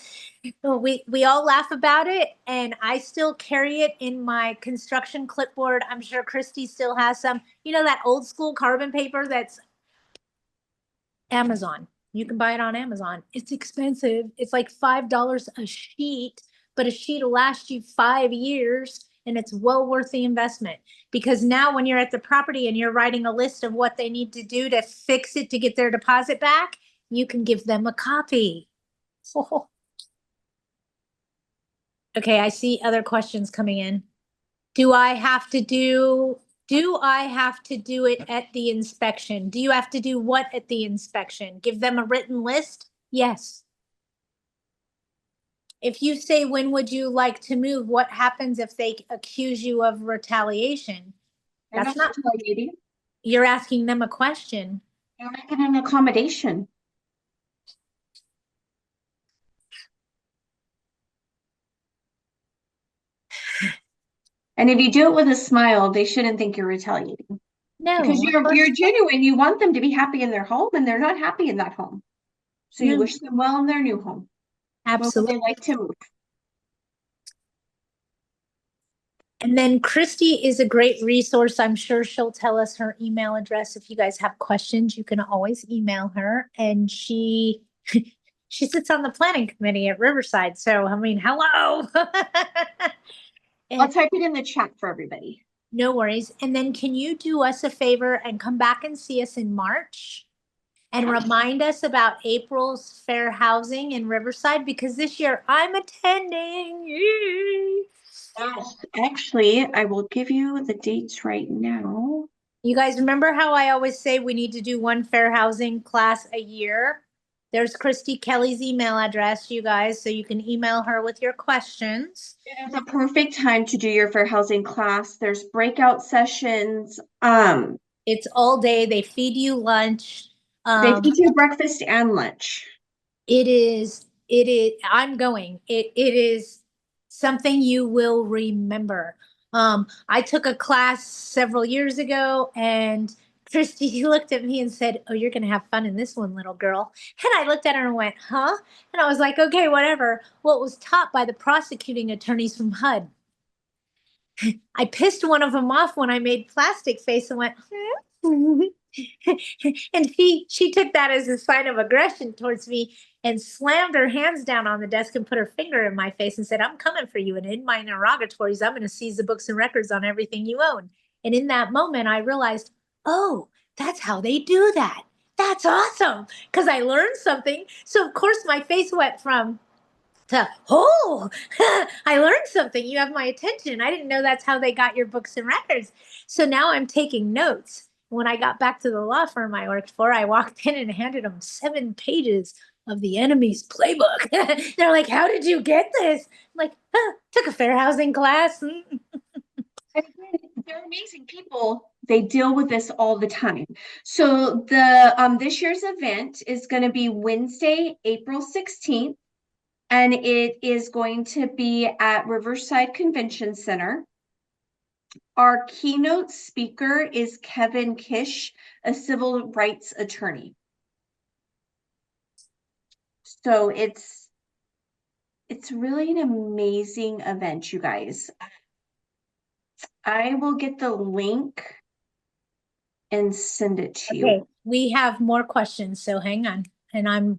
We all laugh about it, and I still carry it in my construction clipboard. I'm sure Christy still has some. You know that old school carbon paper that's Amazon. You can buy it on Amazon. It's expensive. It's like $5 a sheet, but a sheet will last you 5 years, and it's well worth the investment. Because now when you're at the property and you're writing a list of what they need to do to fix it to get their deposit back, you can give them a copy. Okay, I see other questions coming in. Do I have to do it at the inspection? Do you have to do what at the inspection? Give them a written list? Yes. If you say, when would you like to move? What happens if they accuse you of retaliation? That's not retaliating. You're asking them a question. You're making an accommodation. And if you do it with a smile, they shouldn't think you're retaliating. No, because you're genuine. You want them to be happy in their home, and they're not happy in that home. So you wish them well in their new home. Absolutely. When would they like to move? And then Christy is a great resource. I'm sure she'll tell us her email address. If you guys have questions, you can always email her. And she she sits on the planning committee at Riverside. So, I mean, hello. I'll type it in the chat for everybody. No worries. And then can you do us a favor and come back and see us in March and remind us about April's fair housing in Riverside? Because this year I'm attending. Yes, actually, I will give you the dates right now. You guys remember how I always say we need to do one fair housing class a year? There's Christy Kelly's email address, you guys, so you can email her with your questions. It is a perfect time to do your fair housing class. There's breakout sessions. It's all day. They feed you lunch. They feed you breakfast and lunch. It is, I'm going. It is something you will remember. I took a class several years ago, and Christy looked at me and said, "Oh, you're going to have fun in this one, little girl." And I looked at her and went, "Huh?" And I was like, "Okay, whatever." Well, it was taught by the prosecuting attorneys from HUD. I pissed one of them off when I made plastic face and went, "Hmm." And she took that as a sign of aggression towards me and slammed her hands down on the desk and put her finger in my face and said, "I'm coming for you. And in my interrogatories, I'm going to seize the books and records on everything you own." And in that moment, I realized, oh, that's how they do that. That's awesome. Because I learned something. So, of course, my face went from to, oh, I learned something. You have my attention. I didn't know that's how they got your books and records. So now I'm taking notes. When I got back to the law firm I worked for, I walked in and handed them 7 pages of the enemy's playbook. They're like, "How did you get this?" I'm like, took a fair housing class. They're amazing people. They deal with this all the time. So the this year's event is going to be Wednesday, April 16th, and it is going to be at Riverside Convention Center. Our keynote speaker is Kevin Kish, a civil rights attorney. So it's really an amazing event, you guys. I will get the link and send it to you. Okay, we have more questions, so hang on. And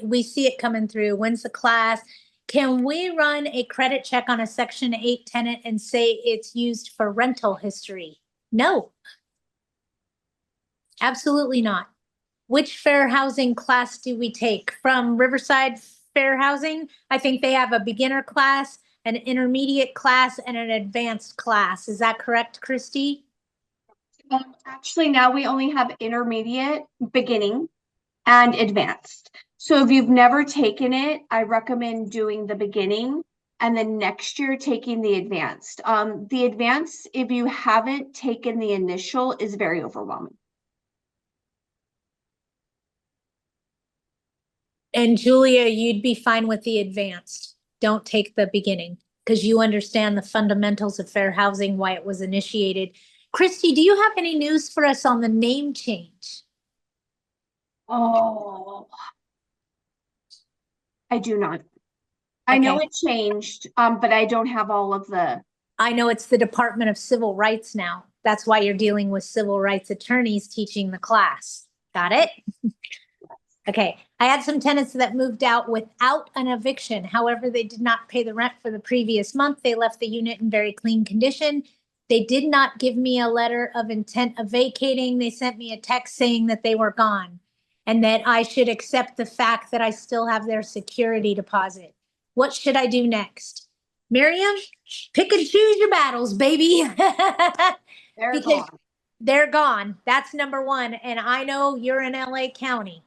we see it coming through. When's the class? Can we run a credit check on a Section 8 tenant and say it's used for rental history? No. Absolutely not. Which fair housing class do we take? From Riverside Fair Housing, I think they have a beginner class, an intermediate class, and an advanced class. Is that correct, Christy? Actually, now we only have intermediate, beginning, and advanced. So if you've never taken it, I recommend doing the beginning and then next year taking the advanced. The advanced, if you haven't taken the initial, is very overwhelming. And Julia, you'd be fine with the advanced. Don't take the beginning because you understand the fundamentals of fair housing, why it was initiated. Christy, do you have any news for us on the name change? Oh, I do not. I know Okay. it changed, but I don't have all of the. I know it's the Department of Civil Rights now. That's why you're dealing with civil rights attorneys teaching the class. Got it? Okay. I had some tenants that moved out without an eviction. However, they did not pay the rent for the previous month. They left the unit in very clean condition. They did not give me a letter of intent of vacating. They sent me a text saying that they were gone and that I should accept the fact that I still have their security deposit. What should I do next? Miriam, pick and choose your battles, baby. They're Because gone. they're gone. That's number one. And I know you're in LA County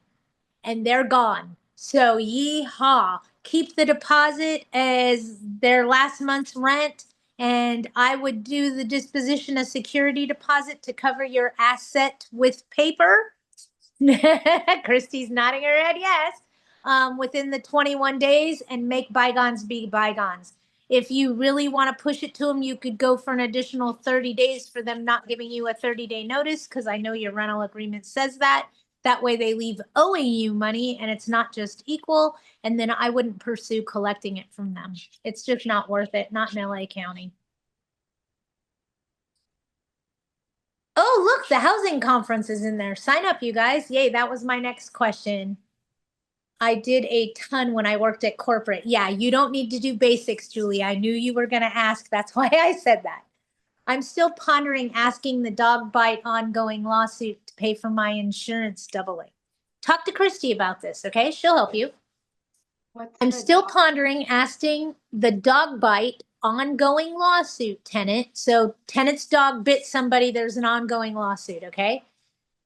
and they're gone. So yeehaw, keep the deposit as their last month's rent. And I would do the disposition of security deposit to cover your asset with paper. Christy's nodding her head yes. Within the 21 days and make bygones be bygones. If you really want to push it to them, you could go for an additional 30 days for them not giving you a 30-day notice because I know your rental agreement says that. That way they leave owing you money and it's not just equal. And then I wouldn't pursue collecting it from them. It's just not worth it, not in LA County. Oh, look, the housing conference is in there. Sign up, you guys. Yay, that was my next question. I did a ton when I worked at corporate. Yeah, you don't need to do basics, Julie. I knew you were going to ask. That's why I said that. I'm still pondering asking the dog bite ongoing lawsuit to pay for my insurance doubling. Talk to Christy about this, okay? She'll help you. I'm still pondering asking the dog bite ongoing lawsuit tenant. So tenant's dog bit somebody, there's an ongoing lawsuit, okay?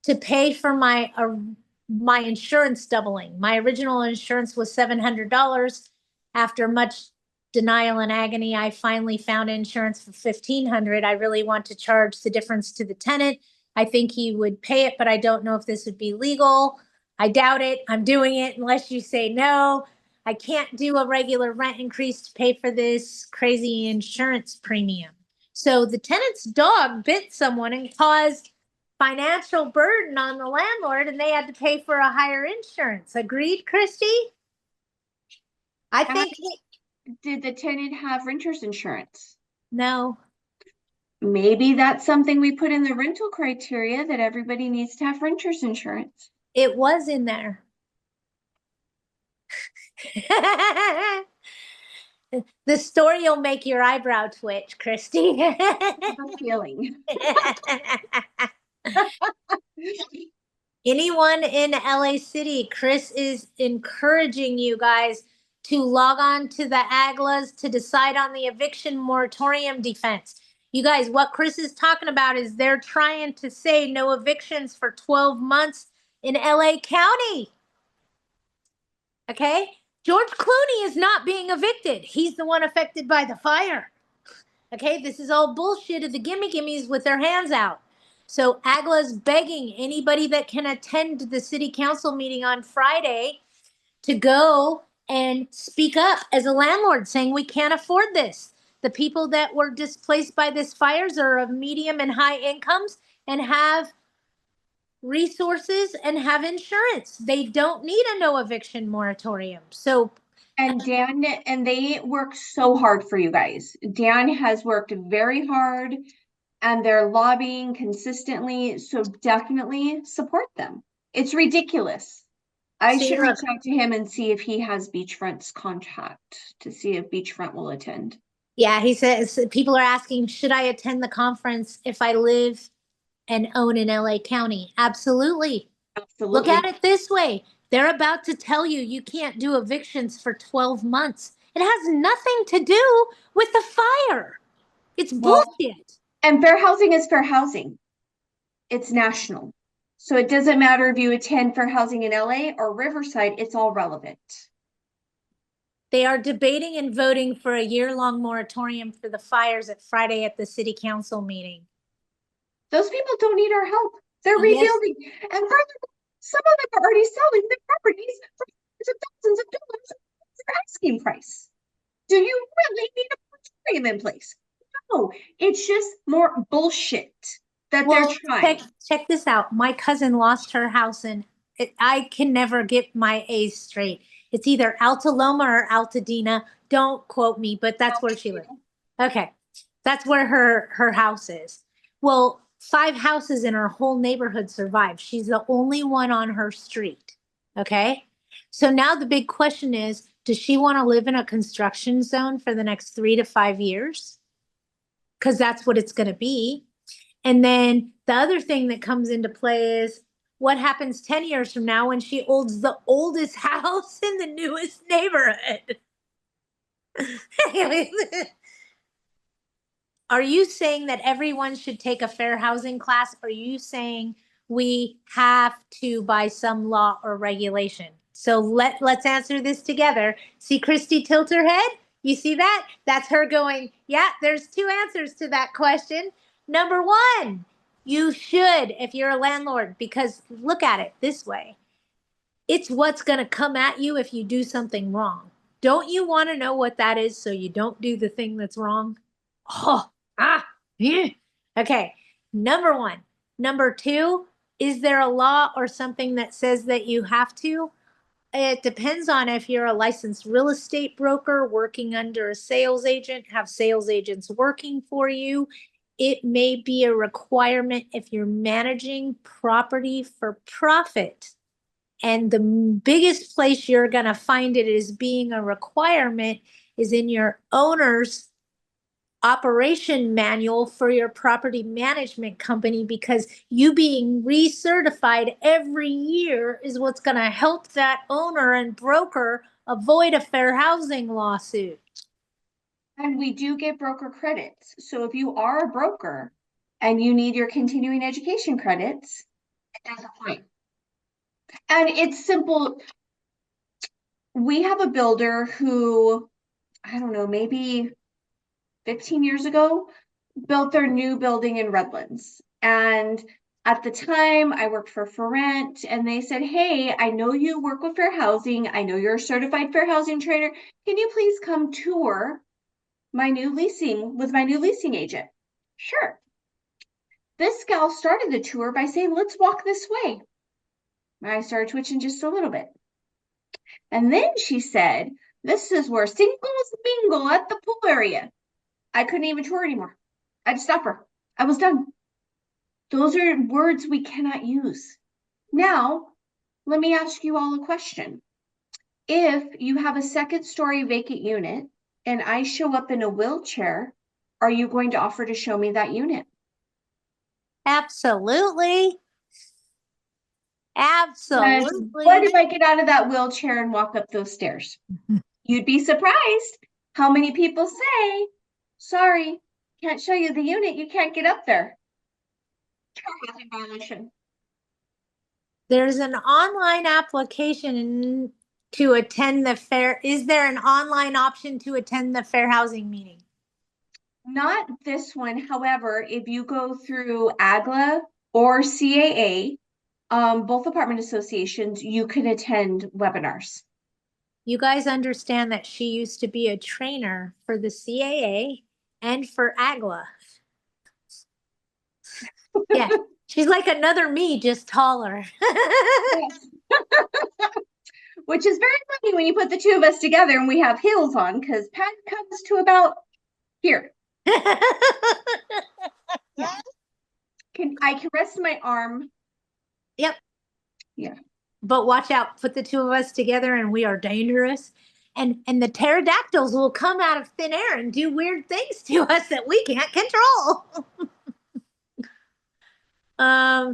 To pay for my insurance doubling. My original insurance was $700. After much denial and agony, I finally found insurance for $1,500. I really want to charge the difference to the tenant. I think he would pay it, but I don't know if this would be legal. I doubt it. I'm doing it unless you say no. I can't do a regular rent increase to pay for this crazy insurance premium. So the tenant's dog bit someone and caused financial burden on the landlord and they had to pay for a higher insurance. Agreed, Christy? I think Did the tenant have renter's insurance? no. Maybe that's something we put in the rental criteria that everybody needs to have renter's insurance. It was in there. The story will make your eyebrow twitch, Christy. I'm feeling. Anyone in LA City, Chris is encouraging you guys to log on to the AGLAs to decide on the eviction moratorium defense. You guys, what Chris is talking about is they're trying to say no evictions for 12 months in LA County. Okay? George Clooney is not being evicted. He's the one affected by the fire. Okay? This is all bullshit of the gimme-gimmes with their hands out. So AGLA's begging anybody that can attend the city council meeting on Friday to go and speak up as a landlord saying we can't afford this. The people that were displaced by this fires are of medium and high incomes and have resources and have insurance. They don't need a no eviction moratorium. So and Dan, and they work so hard for you guys. Dan has worked very hard and they're lobbying consistently. So definitely support them. It's ridiculous. I should reach out to him and see if he has Beachfront's contact to see if Beachfront will attend. Yeah, he says people are asking, should I attend the conference if I live and own in LA County? Absolutely. Absolutely. Look at it this way. They're about to tell you you can't do evictions for 12 months. It has nothing to do with the fire. It's bullshit. And fair housing is fair housing. It's national. So it doesn't matter if you attend fair housing in LA or Riverside, it's all relevant. They are debating and voting for a year-long moratorium for the fires at Friday at the city council meeting. Those people don't need our help. They're rebuilding. Yes. And furthermore, some of them are already selling the properties for thousands of dollars for asking price. Do you really need a moratorium in place? No, it's just more bullshit that they're Well, check trying. check this out. My cousin lost her house, and I can never get my A's straight. It's either Altaloma or Altadena. Don't quote me, but that's where she lives. Okay. That's where her house is. Well, 5 houses in her whole neighborhood survived. She's the only one on her street. Okay. So now the big question is, does she want to live in a construction zone for the next 3 to 5 years? Because that's what it's going to be. And then the other thing that comes into play is what happens 10 years from now when she owns the oldest house in the newest neighborhood? Are you saying that everyone should take a fair housing class? Or are you saying we have to by some law or regulation? So let's answer this together. See Christy tilt her head? You see that? That's her going, yeah, there's 2 answers to that question. Number one, you should if you're a landlord, because look at it this way. It's what's going to come at you if you do something wrong. Don't you want to know what that is so you don't do the thing that's wrong? Oh, yeah. Okay. Number one. Number two, is there a law or something that says that you have to? It depends on if you're a licensed real estate broker working under a sales agent, have sales agents working for you. It may be a requirement if you're managing property for profit. And the biggest place you're going to find it is being a requirement is in your owner's operation manual for your property management company, because you being recertified every year is what's going to help that owner and broker avoid a fair housing lawsuit. And we do get broker credits. So if you are a broker and you need your continuing education credits, it does apply. And it's simple. We have a builder who, I don't know, maybe 15 years ago, built their new building in Redlands. And at the time, I worked for rent, and they said, hey, I know you work with fair housing. I know you're a certified fair housing trainer. Can you please come tour my new leasing with my new leasing agent? Sure. This gal started the tour by saying, let's walk this way. I started twitching just a little bit. And then she said, this is where singles mingle at the pool area. I couldn't even tour anymore. I had to stop her. I was done. Those are words we cannot use. Now, let me ask you all a question. If you have a second-story vacant unit and I show up in a wheelchair, are you going to offer to show me that unit? Absolutely. And Absolutely. what if I get out of that wheelchair and walk up those stairs? You'd be surprised how many people say, sorry, can't show you the unit, you can't get up there. Housing violation. There's an online application to attend the fair. Is there an online option to attend the fair housing meeting? Not this one. However, if you go through AGLA or CAA, both apartment associations, you can attend webinars. You guys understand that she used to be a trainer for the CAA and for AGLA. Yeah, she's like another me, just taller. Which is very funny when you put the two of us together and we have heels on, because Pat comes to about here. Yeah. I can rest my arm. Yep. Yeah. But watch out, put the two of us together and we are dangerous. And the pterodactyls will come out of thin air and do weird things to us that we can't control.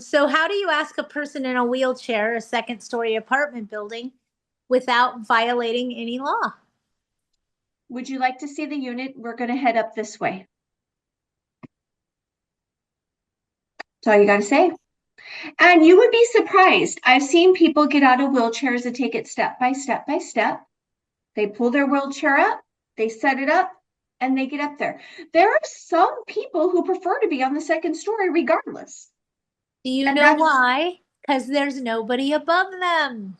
So how do you ask a person in a wheelchair, a second-story apartment building, without violating any law? Would you like to see the unit? We're going to head up this way. That's all you got to say. And you would be surprised. I've seen people get out of wheelchairs and take it step by step by step. They pull their wheelchair up, they set it up, and they get up there. There are some people who prefer to be on the second story regardless. Do you know why? Because there's nobody above them.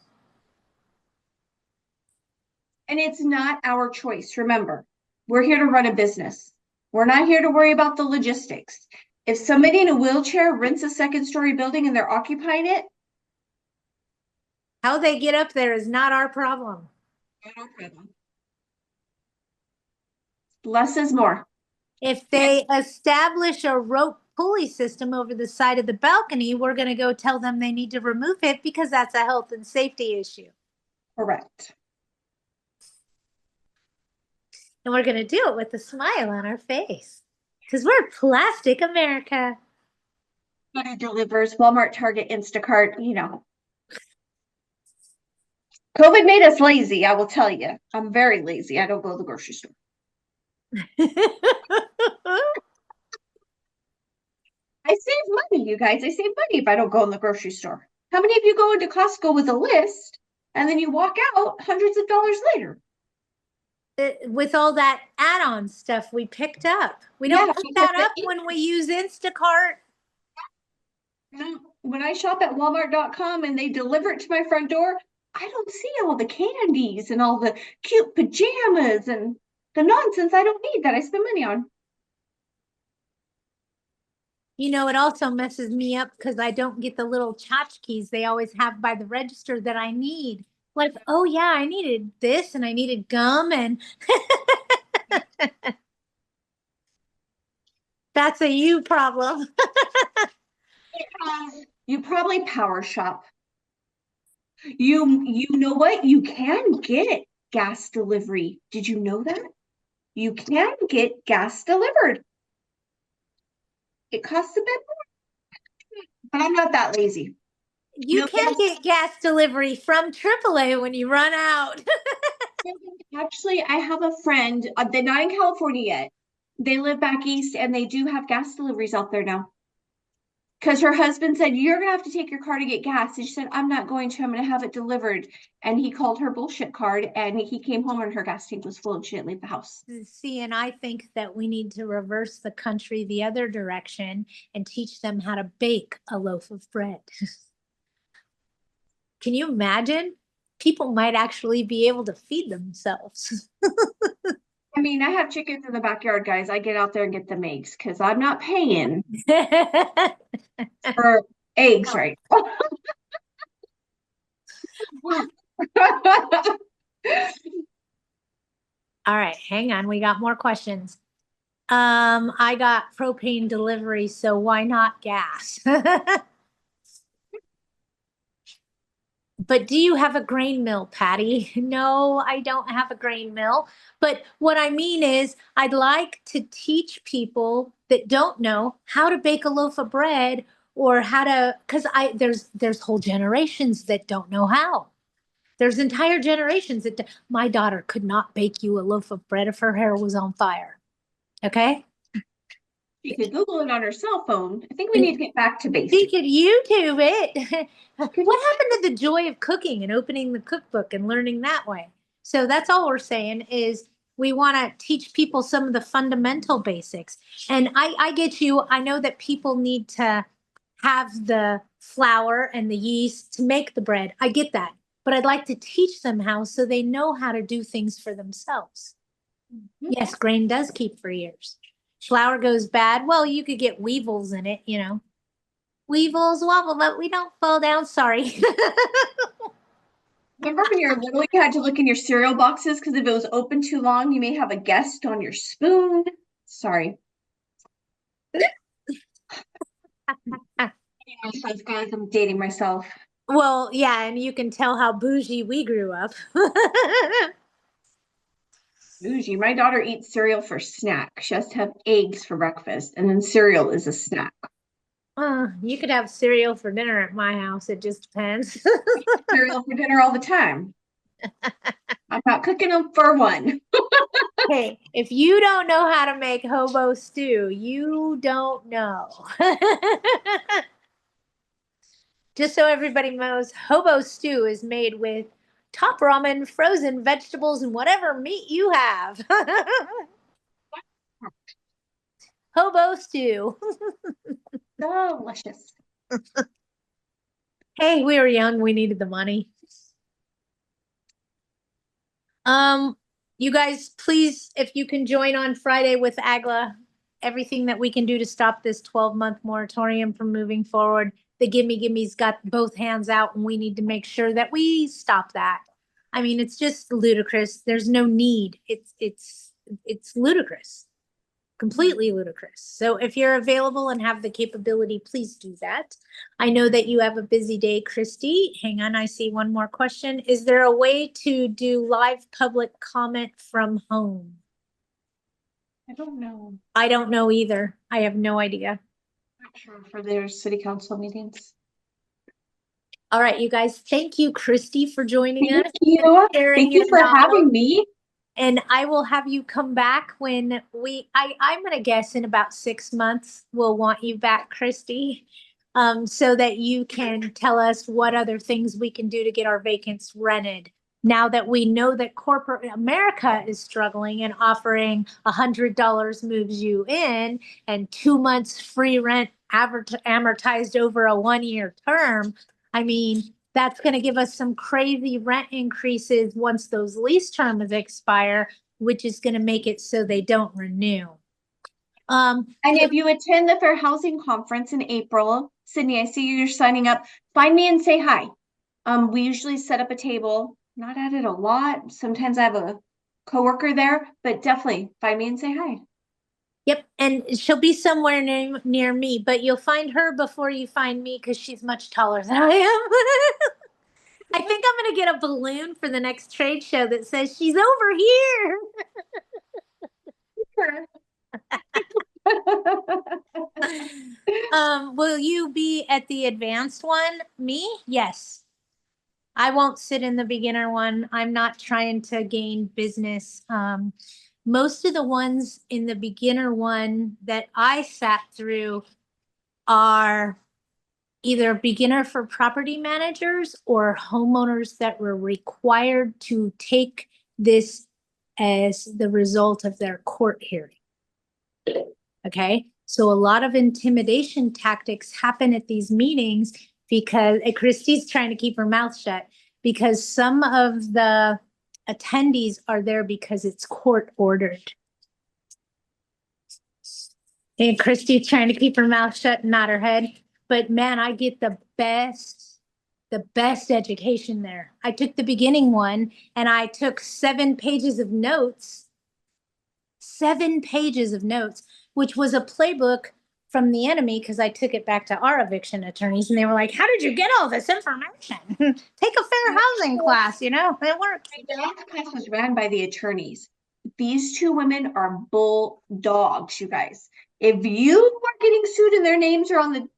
And it's not our choice. Remember, we're here to run a business. We're not here to worry about the logistics. If somebody in a wheelchair rents a second-story building and they're occupying it, How they get up there is not our problem. not our problem. Less is more. If they establish a rope pulley system over the side of the balcony, we're going to go tell them they need to remove it because that's a health and safety issue. Correct. And we're going to do it with a smile on our face because we're Plastic America. Money delivers, Walmart, Target, Instacart, you know. COVID made us lazy, I will tell you. I'm very lazy. I don't go to the grocery store. I save money, you guys. I save money if I don't go in the grocery store. How many of you go into Costco with a list and then you walk out hundreds of dollars later? With all that add-on stuff we picked up. We don't pick that up when we use Instacart. No, when I shop at Walmart.com and they deliver it to my front door, I don't see all the candies and all the cute pajamas and the nonsense I don't need that I spend money on. You know, it also messes me up because I don't get the little tchotchkes they always have by the register that I need. Like, oh yeah, I needed this and I needed gum and that's a you problem. You probably power shop. You know what? You can get gas delivery. Did you know that? You can get gas delivered. It costs a bit more, but I'm not that lazy. You can get gas delivery from AAA when you run out. Actually, I have a friend, they're not in California yet. They live back east and they do have gas deliveries out there now. Because her husband said, you're going to have to take your car to get gas. And she said, I'm not going to. I'm going to have it delivered. And he called her bullshit card and he came home and her gas tank was full and she didn't leave the house. See, and I think that we need to reverse the country the other direction and teach them how to bake a loaf of bread. Can you imagine? People might actually be able to feed themselves. I mean, I have chickens in the backyard, guys. I get out there and get them eggs because I'm not paying for eggs, right? All right, hang on. We got more questions. I got propane delivery, so why not gas? But do you have a grain mill, Patty? No, I don't have a grain mill. But what I mean is, I'd like to teach people that don't know how to bake a loaf of bread or how to, because there's whole generations that don't know how. There's entire generations that my daughter could not bake you a loaf of bread if her hair was on fire. Okay? She could Google it on her cell phone. I think we need to get back to She basics. could YouTube it. What happened to the joy of cooking and opening the cookbook and learning that way? So that's all we're saying is we want to teach people some of the fundamental basics. And I get you. I know that people need to have the flour and the yeast to make the bread. I get that. But I'd like to teach them how so they know how to do things for themselves. Mm-hmm. Yes, grain does keep for years. Flour goes bad. Well, you could get weevils in it, you know. Weevils wobble, but we don't fall down. Sorry. Remember when you're little, you had to look in your cereal boxes because if it was open too long, you may have a guest on your spoon. Sorry. Myself, guys, I'm dating myself. Well, yeah, and you can tell how bougie we grew up. Bougie. My daughter eats cereal for snack. She has to have eggs for breakfast, and then cereal is a snack. You could have cereal for dinner at my house. It just depends. Cereal for dinner all the time. I'm not cooking them for one. Hey, if you don't know how to make hobo stew, you don't know. Just so everybody knows, hobo stew is made with top ramen, frozen vegetables, and whatever meat you have. Hobo stew. Delicious. Hey, we were young. We needed the money. You guys, please, if you can join on Friday with AGLA, everything that we can do to stop this 12-month moratorium from moving forward. The gimme's got both hands out, and we need to make sure that we stop that. I mean, it's just ludicrous. There's no need. It's ludicrous. Completely ludicrous. So if you're available and have the capability, please do that. I know that you have a busy day, Christy. Hang on, I see one more question. Is there a way to do live public comment from home? I don't know. I don't know either. I have no idea. Not sure for their city council meetings. All right, you guys, thank you, Christy, for joining Thank us. you. Thank you your for knowledge. having me. And I will have you come back when I'm going to guess in about 6 months, we'll want you back, Christy, so that you can tell us what other things we can do to get our vacants rented. Now that we know that corporate America is struggling and offering $100 moves you in and 2 months free rent amortized over a 1-year term. I mean, that's going to give us some crazy rent increases once those lease terms expire, which is going to make it so they don't renew. And if you attend the Fair Housing Conference in April, Sydney, I see you're signing up. Find me and say hi. We usually set up a table, not at it a lot. Sometimes I have a coworker there, but definitely find me and say hi. Yep, and she'll be somewhere near me, but you'll find her before you find me because she's much taller than I am. I think I'm going to get a balloon for the next trade show that says she's over here. Will you be at the advanced one? Me? Yes. I won't sit in the beginner one. I'm not trying to gain business. Most of the ones in the beginner one that I sat through are either beginner for property managers or homeowners that were required to take this as the result of their court hearing. Okay, so a lot of intimidation tactics happen at these meetings because Christy's trying to keep her mouth shut because some of the attendees are there because it's court ordered. And Christy's trying to keep her mouth shut and nod her head. But man, I get the best education there. I took the beginning one and I took 7 pages of notes, 7 pages of notes, which was a playbook from the enemy because I took it back to our eviction attorneys and they were like, how did you get all this information? Take a fair housing class, you know, it works. The last class was ran by the attorneys. These 2 women are bulldogs, you guys. If you are getting sued and their names are on the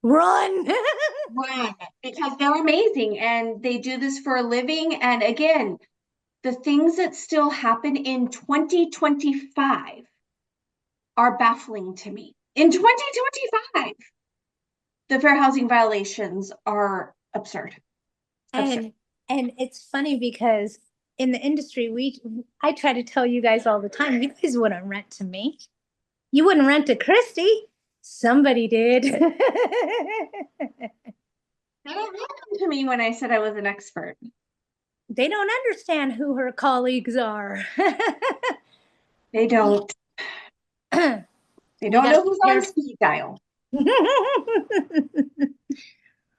run because they're amazing and they do this for a living. And again, the things that still happen in 2025 are baffling to me. In 2025, the fair housing violations are absurd. And it's funny because in the industry, I try to tell you guys all the time, you guys wouldn't rent to me. You wouldn't rent to Christy. Somebody did. They don't listen to me when I said I was an expert. They don't understand who her colleagues are. They don't. They don't know who's on speed dial.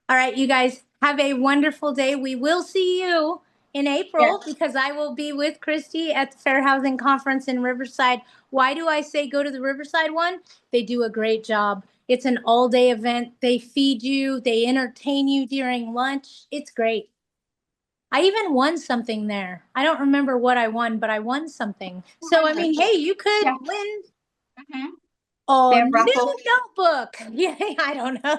All right, you guys have a wonderful day. We will see you in April because I will be with Christy at the Fair Housing Conference in Riverside. Why do I say go to the Riverside one? They do a great job. It's an all-day event. They feed you. They entertain you during lunch. It's great. I even won something there. I don't remember what I won, but I won something. So, I mean, hey, you could win. Oh, new notebook. Yeah, I don't know.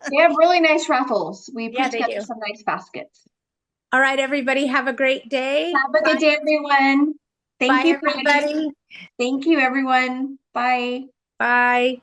They have really nice raffles. We put together do. some nice baskets. All right, everybody, have a great day. Have a good day, everyone. Thank you, everybody. Thank you, everyone. Bye. Bye.